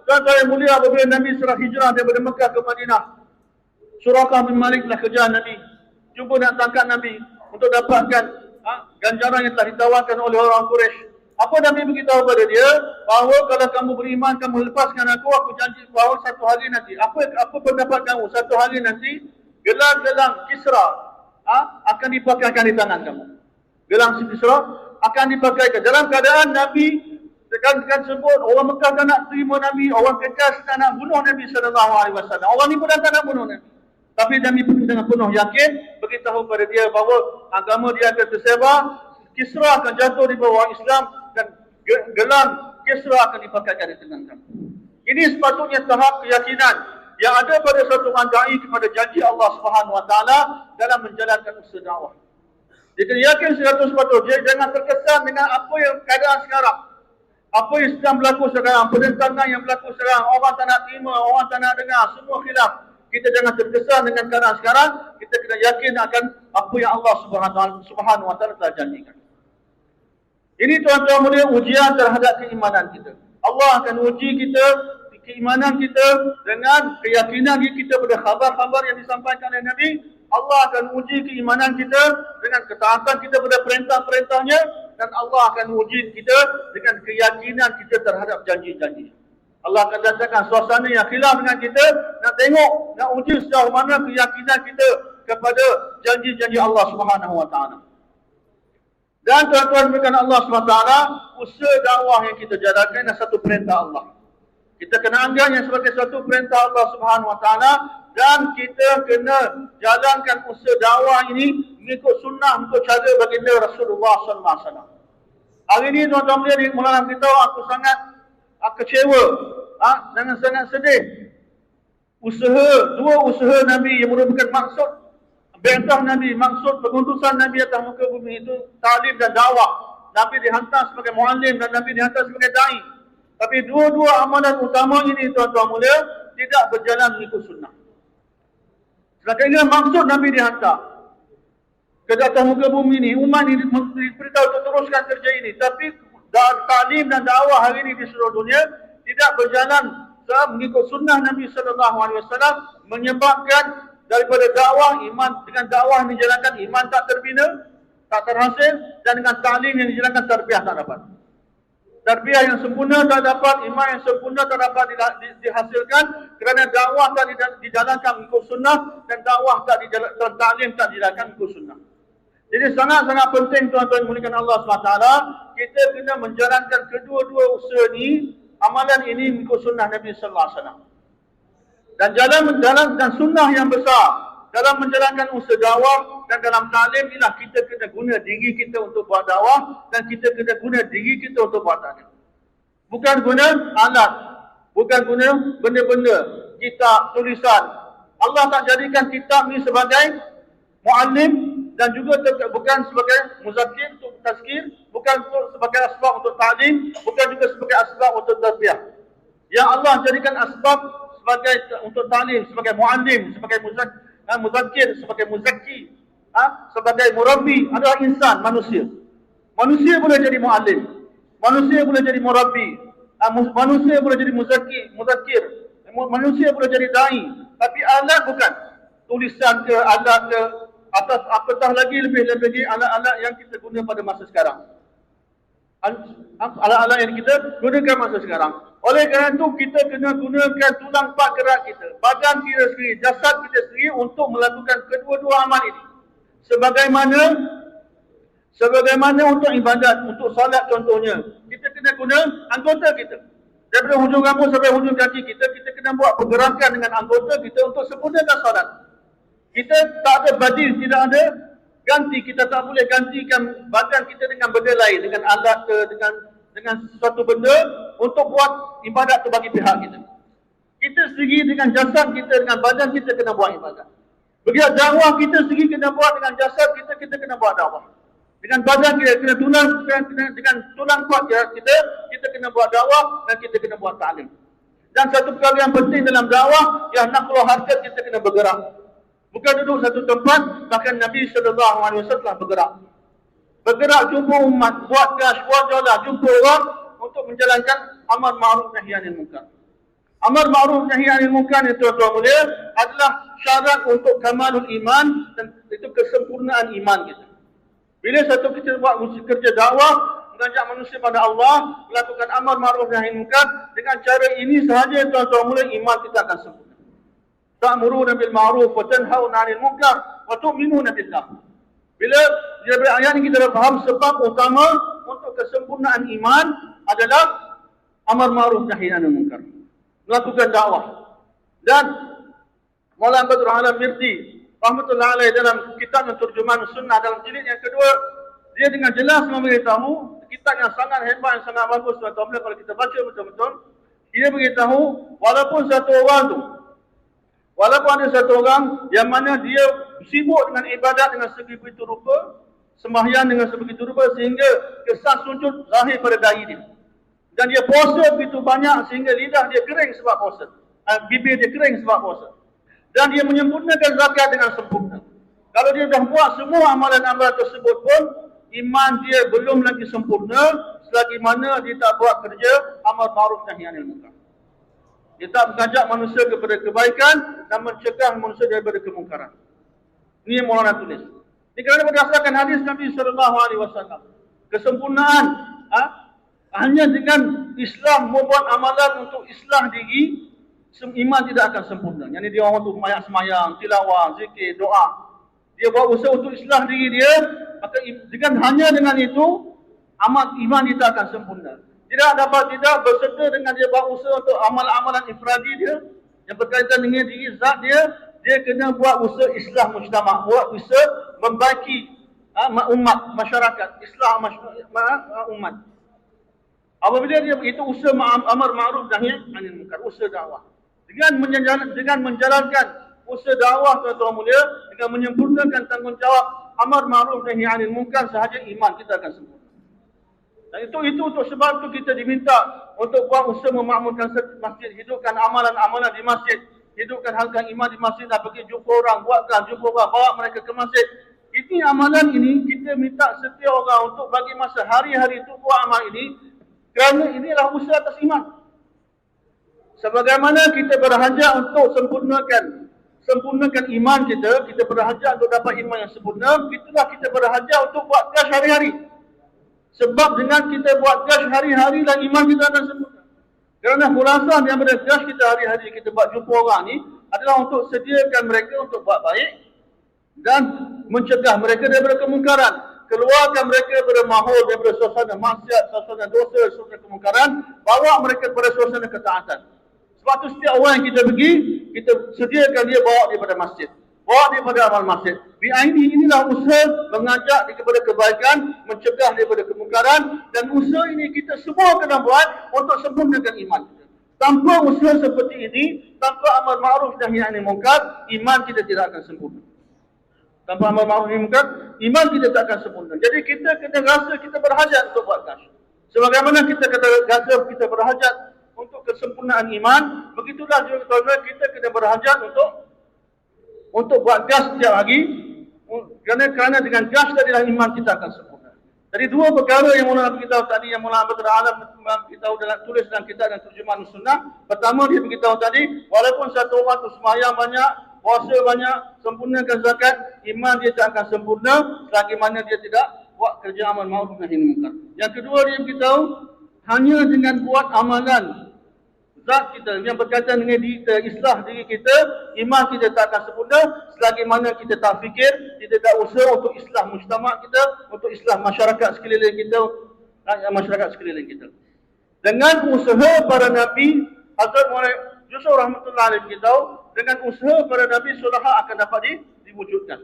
tuan-tuan yang mulia, apabila Nabi serah hijrah daripada Mekah ke Madinah, Suraqah bin Malik telah kejar Nabi, cuba nak tangkap Nabi untuk dapatkan ganjaran yang telah ditawarkan oleh orang Quraisy. Apa Nabi beritahu kepada dia? Bahawa kalau kamu beriman, kamu lepaskan aku janji bahawa satu hari nanti. Apa pendapat kamu? Satu hari nanti, gelang-gelang Kisra akan dipakaikan di tangan kamu. Gelang Kisra akan dipakaikan. Dalam keadaan Nabi dengan sebut, orang Mekah tak nak terima Nabi, orang Kekas tak nak bunuh Nabi SAW. Orang ni pun tak nak bunuh Nabi. Tapi Nabi dengan penuh yakin beritahu kepada dia bahawa agama dia akan tersebar, Kisra akan jatuh di bawah Islam dan gelang Kisra akan dipakaikan di tangan kamu. Ini sepatutnya tahap keyakinan yang ada pada satu orang dai kepada janji Allah Subhanahu Wa Taala dalam menjalankan usaha dakwah. Dia kena yakin 100%. Dia jangan terkesan dengan apa yang keadaan sekarang. Apa yang sedang berlaku sekarang, penentangan yang berlaku sekarang, orang tak nak terima, orang tak nak dengar, semua khilaf. Kita jangan terkesan dengan keadaan sekarang, kita kena yakin akan apa yang Allah Subhanahu Wa Taala telah janjikan. Ini tuan-tuan mulia ujian terhadap keimanan kita. Allah akan uji kita, keimanan kita dengan keyakinan kita pada khabar-khabar yang disampaikan oleh Nabi. Allah akan uji keimanan kita dengan ketaatan kita pada perintah-perintahnya, dan Allah akan uji kita dengan keyakinan kita terhadap janji-janji. Allah akan datangkan suasana yang khilaf dengan kita, nak tengok, nak uji sejauh mana keyakinan kita kepada janji-janji Allah Subhanahu Wa Taala. Dan tuan-tuan berikan Allah SWT, usaha dakwah yang kita jalankan adalah satu perintah Allah. Kita kena anggapnya sebagai satu perintah Allah Subhanahu Wa Taala, dan kita kena jalankan usaha dakwah ini mengikut sunnah, mengikut cara baginda Rasulullah SAW. Hari ini tuan-tuan boleh mulai beritahu aku sangat kecewa, jangan sangat sedih. Dua usaha Nabi yang merupakan maksud Bentah Nabi, maksud pengutusan Nabi atas muka bumi itu ta'lim dan dakwah. Nabi dihantar sebagai muallim dan Nabi dihantar sebagai da'i. Tapi dua-dua amalan utama ini tuan-tuan mulia tidak berjalan mengikut sunnah. Sedangkan ini maksud Nabi dihantar ke atas muka bumi ini. Umat ini diberitahu untuk teruskan kerja ini. Tapi ta'lim dan dakwah hari ini di seluruh dunia tidak berjalan mengikut sunnah Nabi SAW, menyebabkan daripada dakwah, iman dengan dakwah yang dijalankan, iman tak terbina, tak terhasil, dan dengan ta'lim yang dijalankan, tarbiyah tak dapat. Tarbiyah yang sempurna tak dapat, iman yang sempurna tak dapat dihasilkan kerana dakwah tak dijalankan mengikut sunnah, dan dakwah tak dijalankan, ta'lim tak dijalankan mengikut sunnah. Jadi sangat-sangat penting tuan-tuan muliakan Allah SWT, kita kena menjalankan kedua-dua usaha ini, amalan ini mengikut sunnah Nabi SAW. Dan menjalankan sunnah yang besar dalam menjalankan usaha dakwah dan dalam ta'lim inilah kita kena guna diri kita untuk buat dakwah, dan kita kena guna diri kita untuk buat ta'lim. Bukan guna alat, bukan guna benda-benda, kitab, tulisan. Allah tak jadikan kitab ni sebagai muallim, dan juga bukan sebagai muzakir untuk tazkir, bukan sebagai asbab untuk ta'lim, bukan juga sebagai asbab untuk tarbiyah. Yang Allah jadikan asbab sebagai untuk ta'lim, sebagai muallim, sebagai muzakir, sebagai muzakki, sebagai murabbi adalah insan, manusia. Manusia boleh jadi muallim, manusia boleh jadi murabbi, manusia boleh jadi muzakir, manusia boleh jadi da'i. Tapi alat bukan. Tulisan ke, alat ke, atas apatah lagi lebih-lebih alat-alat yang kita guna pada masa sekarang. Alat-alat yang kita gunakan masa sekarang. Oleh kerana itu kita kena gunakan tulang pak gerak kita, badan kita sendiri, jasad kita sendiri untuk melakukan kedua-dua amal ini. Sebagaimana untuk ibadat, untuk salat contohnya, kita kena guna anggota kita. Daripada hujung rambut sampai hujung kaki kita kena buat pergerakan dengan anggota kita untuk sempurnakan salat. Kita tak ada badil, tidak ada ganti. Kita tak boleh gantikan badan kita dengan benda lain, dengan alat ke, dengan suatu benda untuk buat ibadat tu bagi pihak kita. Kita sendiri dengan jasad kita, dengan badan kita kena buat ibadat. Begitu dakwah kita sendiri kena buat dengan jasad kita, kita kena buat dakwah. Dengan badan kita, dengan tulang kuat kita kena buat dakwah, dan kita kena buat ta'lim. Dan satu perkara yang penting dalam dakwah, yang naqluh harkat, kita kena bergerak. Bukan duduk satu tempat, bahkan Nabi SAW telah bergerak. Bergerak jumpa umat, buat gas, buat jalan, jumpa orang untuk menjalankan amar ma'ruf nahi anil munkar. Amar ma'ruf nahi anil munkar itu tuan-tuan mulia adalah syarat untuk kamalul iman, dan itu kesempurnaan iman kita. Bila satu kita buat kerja dakwah, mengajak manusia pada Allah, melakukan amar ma'ruf nahi munkar, dengan cara ini sahaja tuan-tuan mulai iman kita akan sempurna. Ta'muruna bil ma'ruf wa tanhauna 'anil munkar wa tu'minuna billah. Bila daripada ayat ini kita dah faham sebab utama untuk kesempurnaan iman adalah amar ma'ruf nahi anil munkar. Melakukan dakwah. Dan Maulana Badrul Alam Mirdi rahmatullahi alaihi dalam kitab Terjemahan Sunnah dalam jilid yang kedua, dia dengan jelas memberitahu, kitab yang sangat hebat, yang sangat bagus tuan-tuan, kalau kita baca betul-betul, dia beritahu walaupun ada satu orang yang mana dia sibuk dengan ibadat dengan sebegitu rupa, sembahyang dengan sebegitu rupa sehingga kesan sujud zahir pada dahi dia. Dan dia puasa begitu banyak sehingga lidah dia kering sebab puasa. Bibir dia kering sebab puasa. Dan dia menyempurnakan zakat dengan sempurna. Kalau dia dah buat semua amalan-amalan tersebut pun, iman dia belum lagi sempurna selagi mana dia tak buat kerja amar ma'ruf nahi anil munkar. Dia tak mengajak manusia kepada kebaikan dan mencegah manusia daripada kemungkaran. Ini yang Maulana tulis. Ini kerana berdasarkan hadis Nabi SAW. Kesempurnaan hanya dengan Islam membuat amalan untuk islah diri, iman tidak akan sempurna. Yang ini dia orang tu semayang, tilawah, zikir, doa. Dia buat usaha untuk islah diri dia, maka hanya dengan itu iman dia akan sempurna. Tidak berserta dengan dia buat usaha untuk amalan-amalan ifradi dia yang berkaitan dengan diri zat dia kena buat usaha islah mujtama', buat usaha membaiki umat, masyarakat, islah umat. Apabila dia itu usaha amar ma'ruf nahi anil munkar, usaha dakwah. Dengan menjalankan usaha dakwah tuan-tuan mulia, dengan menyempurnakan tanggungjawab amar ma'ruf nahi anil munkar sahaja iman kita akan sempurna. Dan itu untuk sebab itu kita diminta untuk buat usaha memakmurkan masjid, hidupkan amalan-amalan di masjid, hidupkan harga iman di masjid dan pergi jumpa orang, bawa mereka ke masjid. Ini amalan ini kita minta setiap orang untuk bagi masa hari-hari itu buat amal ini, kerana inilah usaha atas iman. Sebagaimana kita berhajat untuk sempurnakan iman kita berhajat untuk dapat iman yang sempurna, itulah kita berhajat untuk buat gas hari-hari. Sebab dengan kita buat gas hari-hari dan iman kita akan sempurna. Kerana khulasa daripada gas kita hari-hari kita buat jumpa orang ni adalah untuk sediakan mereka untuk buat baik dan mencegah mereka daripada kemungkaran. Keluarkan mereka daripada mahul, daripada suasana maksiat, suasana dosa, suasana kemungkaran, bawa mereka kepada suasana ketaatan. Sebab tu setiap orang yang kita pergi, kita sediakan dia bawa dia pada masjid. Bawa dia pada amal masjid. Inilah usaha mengajak dia kepada kebaikan, mencegah daripada kemungkaran, dan usaha ini kita semua kena buat untuk sempurnakan iman kita. Tanpa usaha seperti ini, tanpa amar ma'ruf nahi anil munkar, iman kita tidak akan sempurna. Tanpa amar ma'ruf nahi munkar, iman kita tak akan sempurna. Jadi kita kena rasa kita berhajat untuk buat gas. Sebagaimana kita rasa kita berhajat untuk kesempurnaan iman, begitulah juga kita kena berhajat untuk buat gas setiap hari. Kerana dengan gas tadilah iman kita akan sempurna. Jadi dua perkara yang Maulana beritahu tadi, yang Maulana Badrul Alam beritahu tulis dalam kitab dan Terjemahan Sunnah. Pertama dia beritahu tadi, walaupun satu orang tu sembahyang banyak, puasa banyak, sempurnakan zakat, iman dia tak akan sempurna selagi mana dia tidak buat kerja amal ma'ruf nahi munkar. Yang kedua dia beritahu, hanya dengan buat amalan zat kita yang berkaitan dengan islah diri kita, iman kita tak akan sempurna selagi mana kita tak fikir, kita tak usaha untuk islah mujtama' kita, untuk islah masyarakat sekeliling kita. Dengan usaha para nabi, Hazrat Maulana Yusuf rahmatullahi alaihi beritahu, dengan usaha para nabi sulaha akan dapat diwujudkan.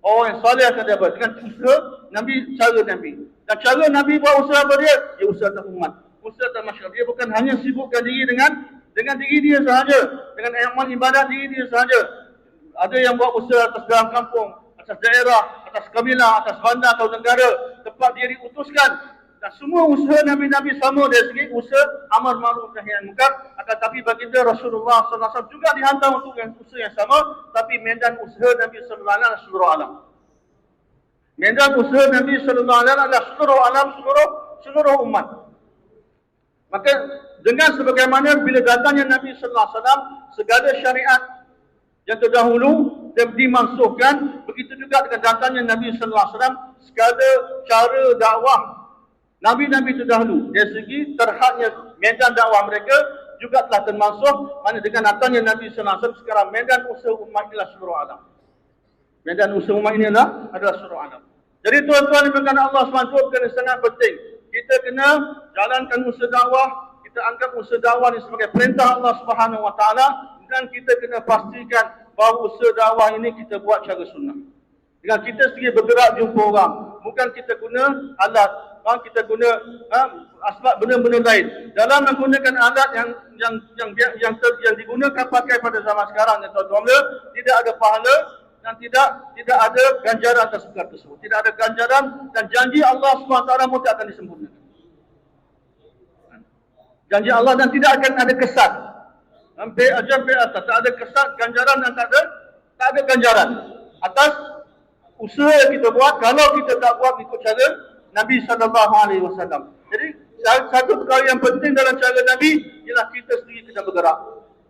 Orang yang salih akan dapat dengan usaha nabi, cara nabi. Dan cara nabi buat usaha apa dia? Dia usaha atas umat. Usaha dan masyarakat. Dia bukan hanya sibukkan diri dengan diri dia sahaja, dengan amal ibadat diri dia sahaja. Ada yang buat usaha atas dalam kampung, atas daerah, atas kabilah, atas bandar atau negara, tempat dia diutuskan. Dan semua usaha Nabi-Nabi sama dari segi usaha amar ma'ruf nahi anil munkar. Akan tapi baginda Rasulullah SAW juga dihantar untuk usaha yang sama, tapi medan usaha Nabi SAW adalah seluruh alam. Medan usaha Nabi SAW adalah seluruh alam, seluruh umat. Maka dengan sebagaimana bila datangnya Nabi sallallahu alaihi wasallam, segala syariat yang terdahulu dimansuhkan, begitu juga dengan datangnya Nabi sallallahu alaihi wasallam, segala cara dakwah Nabi-Nabi terdahulu. Dari segi terhadnya medan dakwah mereka juga telah termasuk mana dengan datangnya Nabi SAW sekarang medan usaha umat inilah seluruh alam. Medan usaha umat ini adalah seluruh alam. Jadi tuan-tuan dimulakan Allah SWT kena sangat penting. Kita kena jalankan usaha dakwah, kita anggap usaha dakwah ini sebagai perintah Allah SWT dan kita kena pastikan bahawa usaha dakwah ini kita buat cara sunnah. Dengan kita sendiri bergerak jumpa orang, bukan kita guna alat, kita guna asbab benda-benda lain. Dalam menggunakan alat yang digunakan pakai pada zaman sekarang, tuan-tuan, tidak ada pahala dan tidak ada ganjaran atas perkara tersebut. Tidak ada ganjaran dan janji Allah SWT pun tidak akan disempurnakan. Janji Allah dan tidak akan ada kesan. Sampai atas tak ada kesan, ganjaran dan tak ada ganjaran atas usaha yang kita buat kalau kita tak buat ikut cara Nabi SAW. Jadi satu perkara yang penting dalam cara Nabi ialah kita sendiri kena bergerak.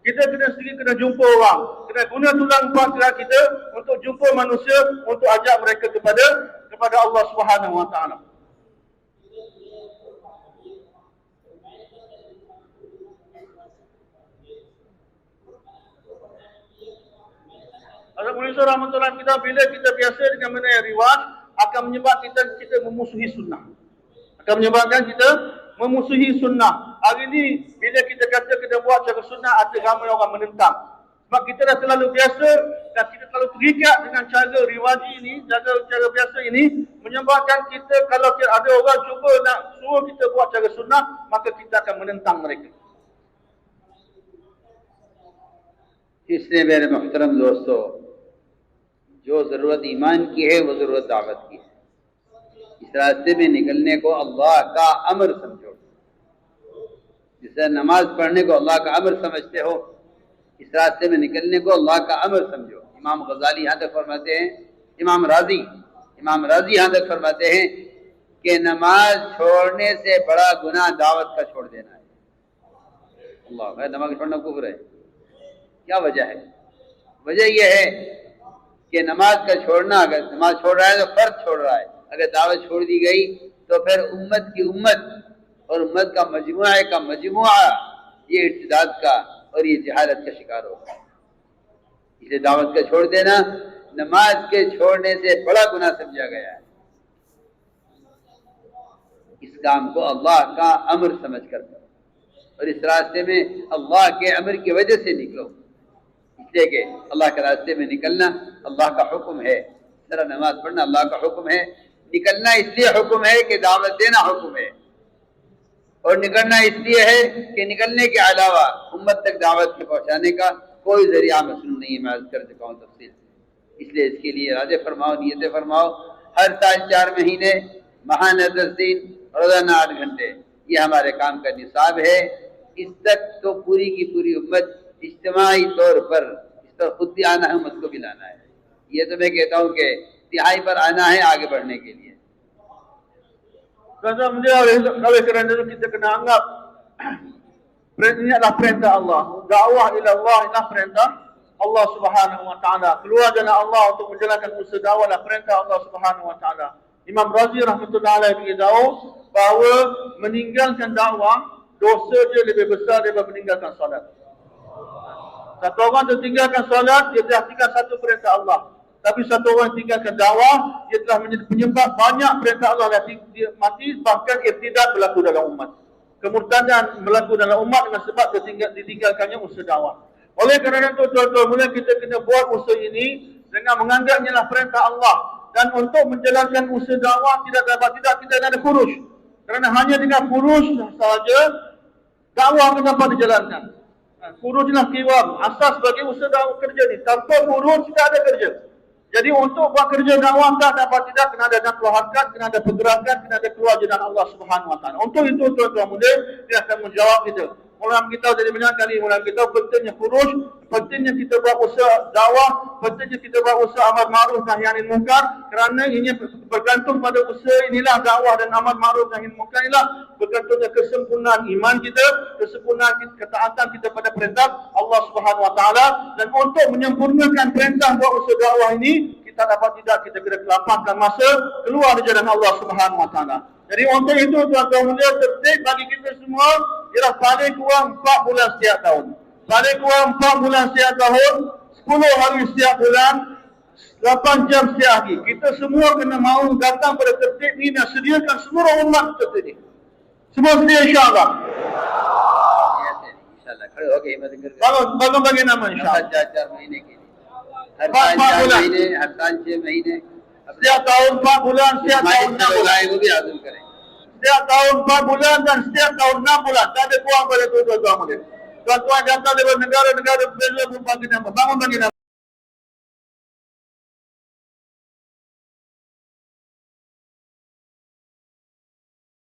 Kita sendiri kena jumpa orang, kena guna tulang pangkal kita untuk jumpa manusia, untuk ajak mereka kepada Allah SWT. Alhamdulillah rahmatullah kita bila kita biasa dengan mengenai riwayat akan menyebabkan kita memusuhi sunnah. Akan menyebabkan kita memusuhi sunnah. Hari ini bila kita kata kita buat cara sunnah ada ramai orang menentang. Sebab kita dah terlalu biasa dan kita terlalu terikat dengan cara riwaji ini, cara biasa ini menyebabkan kita kalau ada orang cuba nak suruh kita buat cara sunnah maka kita akan menentang mereka. इसलिए मेरे मोहतरम दोस्तों, जो ज़रूरत ईमान की है वो ज़रूरत दावत की है। इस रास्ते में निकलने को अल्लाह का अमर समझो। जिसे नमाज पढ़ने को अल्लाह का अमर समझते हो, इस रास्ते में निकलने को अल्लाह का अमर समझो। इमाम गज़ाली यहाँ तक फरमाते हैं, इमाम राजी यहाँ तक फरमाते हैं कि नमाज छोड़ने से बड़ा गुनाह दावत का छोड़ देना है। अल्लाह है, नमाज छोड़ना कुफ्र है। क्या वजह है? वजह यह है कि नमाज का छोड़ना, अगर नमाज छोड़ रहा है तो फर्ज छोड़ रहा है। अगर दावत छोड़ दी गई तो फिर उम्मत की उम्मत और उम्मत का मजमुआ ये इर्तिदाद का और ये जहालत का शिकार होगा। इसे दावत का छोड़ देना नमाज के छोड़ने से बड़ा गुनाह समझा गया है। इस काम को अल्लाह का अमर समझ कर करो और इस रास्ते में अल्लाह के अमर की वजह से निकलो। इसलिए कि अल्लाह के रास्ते में निकलना अल्लाह का हुक्म है। जरा नमाज पढ़ना अल्लाह का हुक्म है। निकलना इसलिए हुक्म है कि दावत देना हुक्म है, और निकलना इसलिए है कि निकलने के अलावा उम्मत तक दावत के पहुँचाने का कोई जरिया मसलूम नहीं है। मैं अर्ज कर चुका हूँ तफसील। इसलिए इसके लिए इरादे फरमाओ, नियतें फरमाओ। हर साल 4 महीने महाना 10 दिन, रोजाना 8 घंटे, ये हमारे काम का निसाब है। इस तक तो पूरी की पूरी उम्मत इज्तिमाई तौर पर इस पर खुद भी आना है, उम्मत को भी लाना है। ये तो मैं कहता हूँ कि तिहाई पर आना है आगे बढ़ने के लिए। Oleh kerana itu kita kena anggap ini adalah perintah Allah. Dakwah ila Allah adalah perintah Allah Subhanahu wa taala. Keluar jalan Allah untuk menjalankan usaha dakwah adalah perintah Allah Subhanahu wa taala. Imam Razi rahmatullahi alaihi beritahu bahawa meninggalkan dakwah dosa dia lebih besar daripada meninggalkan solat. Satu orang tertinggalkan solat, dia telah tinggal satu perintah Allah. Tapi satu orang tinggalkan dakwah, dia telah menjadi penyebab banyak perintah Allah dia mati, bahkan irtidad berlaku dalam umat. Kemurtadan berlaku dalam umat dengan sebab ditinggalkannya usaha dakwah. Oleh kerana itu tuan-tuan, mula kita kena buat usaha ini dengan menganggapnya lah perintah Allah. Dan untuk menjalankan usaha dakwah tidak ada furush. Kerana hanya dengan furush sahaja dakwah akan dapat dijalankan. Furush lah kiwam, asas bagi usaha dakwah kerja ni. Tanpa furush tidak ada kerja. Jadi untuk buat kerja dakwah tidak kena ada nafsu harkat, kena ada pergerakan, kena ada keluar jalan Allah Subhanahu wa taala. Untuk itu tuan-tuan muda, dia akan menjawab kita. Ulama kita dari banyak kali ulama kita pentingnya furush, pentingnya kita buat usaha dakwah, pentingnya kita buat usaha amar ma'ruf nahi anil munkar, kerana ini bergantung pada usaha inilah dakwah dan amar ma'ruf nahi anil munkar inilah bergantungnya kesempurnaan iman kita, kesempurnaan ketaatan kita pada perintah Allah Subhanahu wa taala. Dan untuk menyempurnakan perintah buat usaha dakwah ini, kita kita dapat tidak, kita kena kelapangkan masa keluar dari jalan Allah Subhanahu Wa Taala. Jadi untuk itu tuan-tuan mulia, tertib bagi kita semua ialah paling kurang 4 bulan setiap tahun. Paling kurang 4 bulan setiap tahun, 10 hari setiap bulan, 8 jam setiap hari. Kita semua kena mahu datang pada tertib ini dan sediakan seluruh umat tertib ini. Semua sedia insyaAllah. इंशाल्लाह खड़े हो गए मदद कर Bangun bagi nama insyaAllah. 4 महीने के लिए हर पाँच साल 4 बुलान। महीने हर साल 6 महीने Setiap tahun 4 bulan, setiap tahun 6 bulan. वो भी हासिल करें Setiap tahun 4 bulan dan setiap tahun 6 bulan. Tak ada kurang pada tuan-tuan mulia. Tuan-tuan datang daripada negara-negara berbeza berbagi nama. Bangun bagi nama.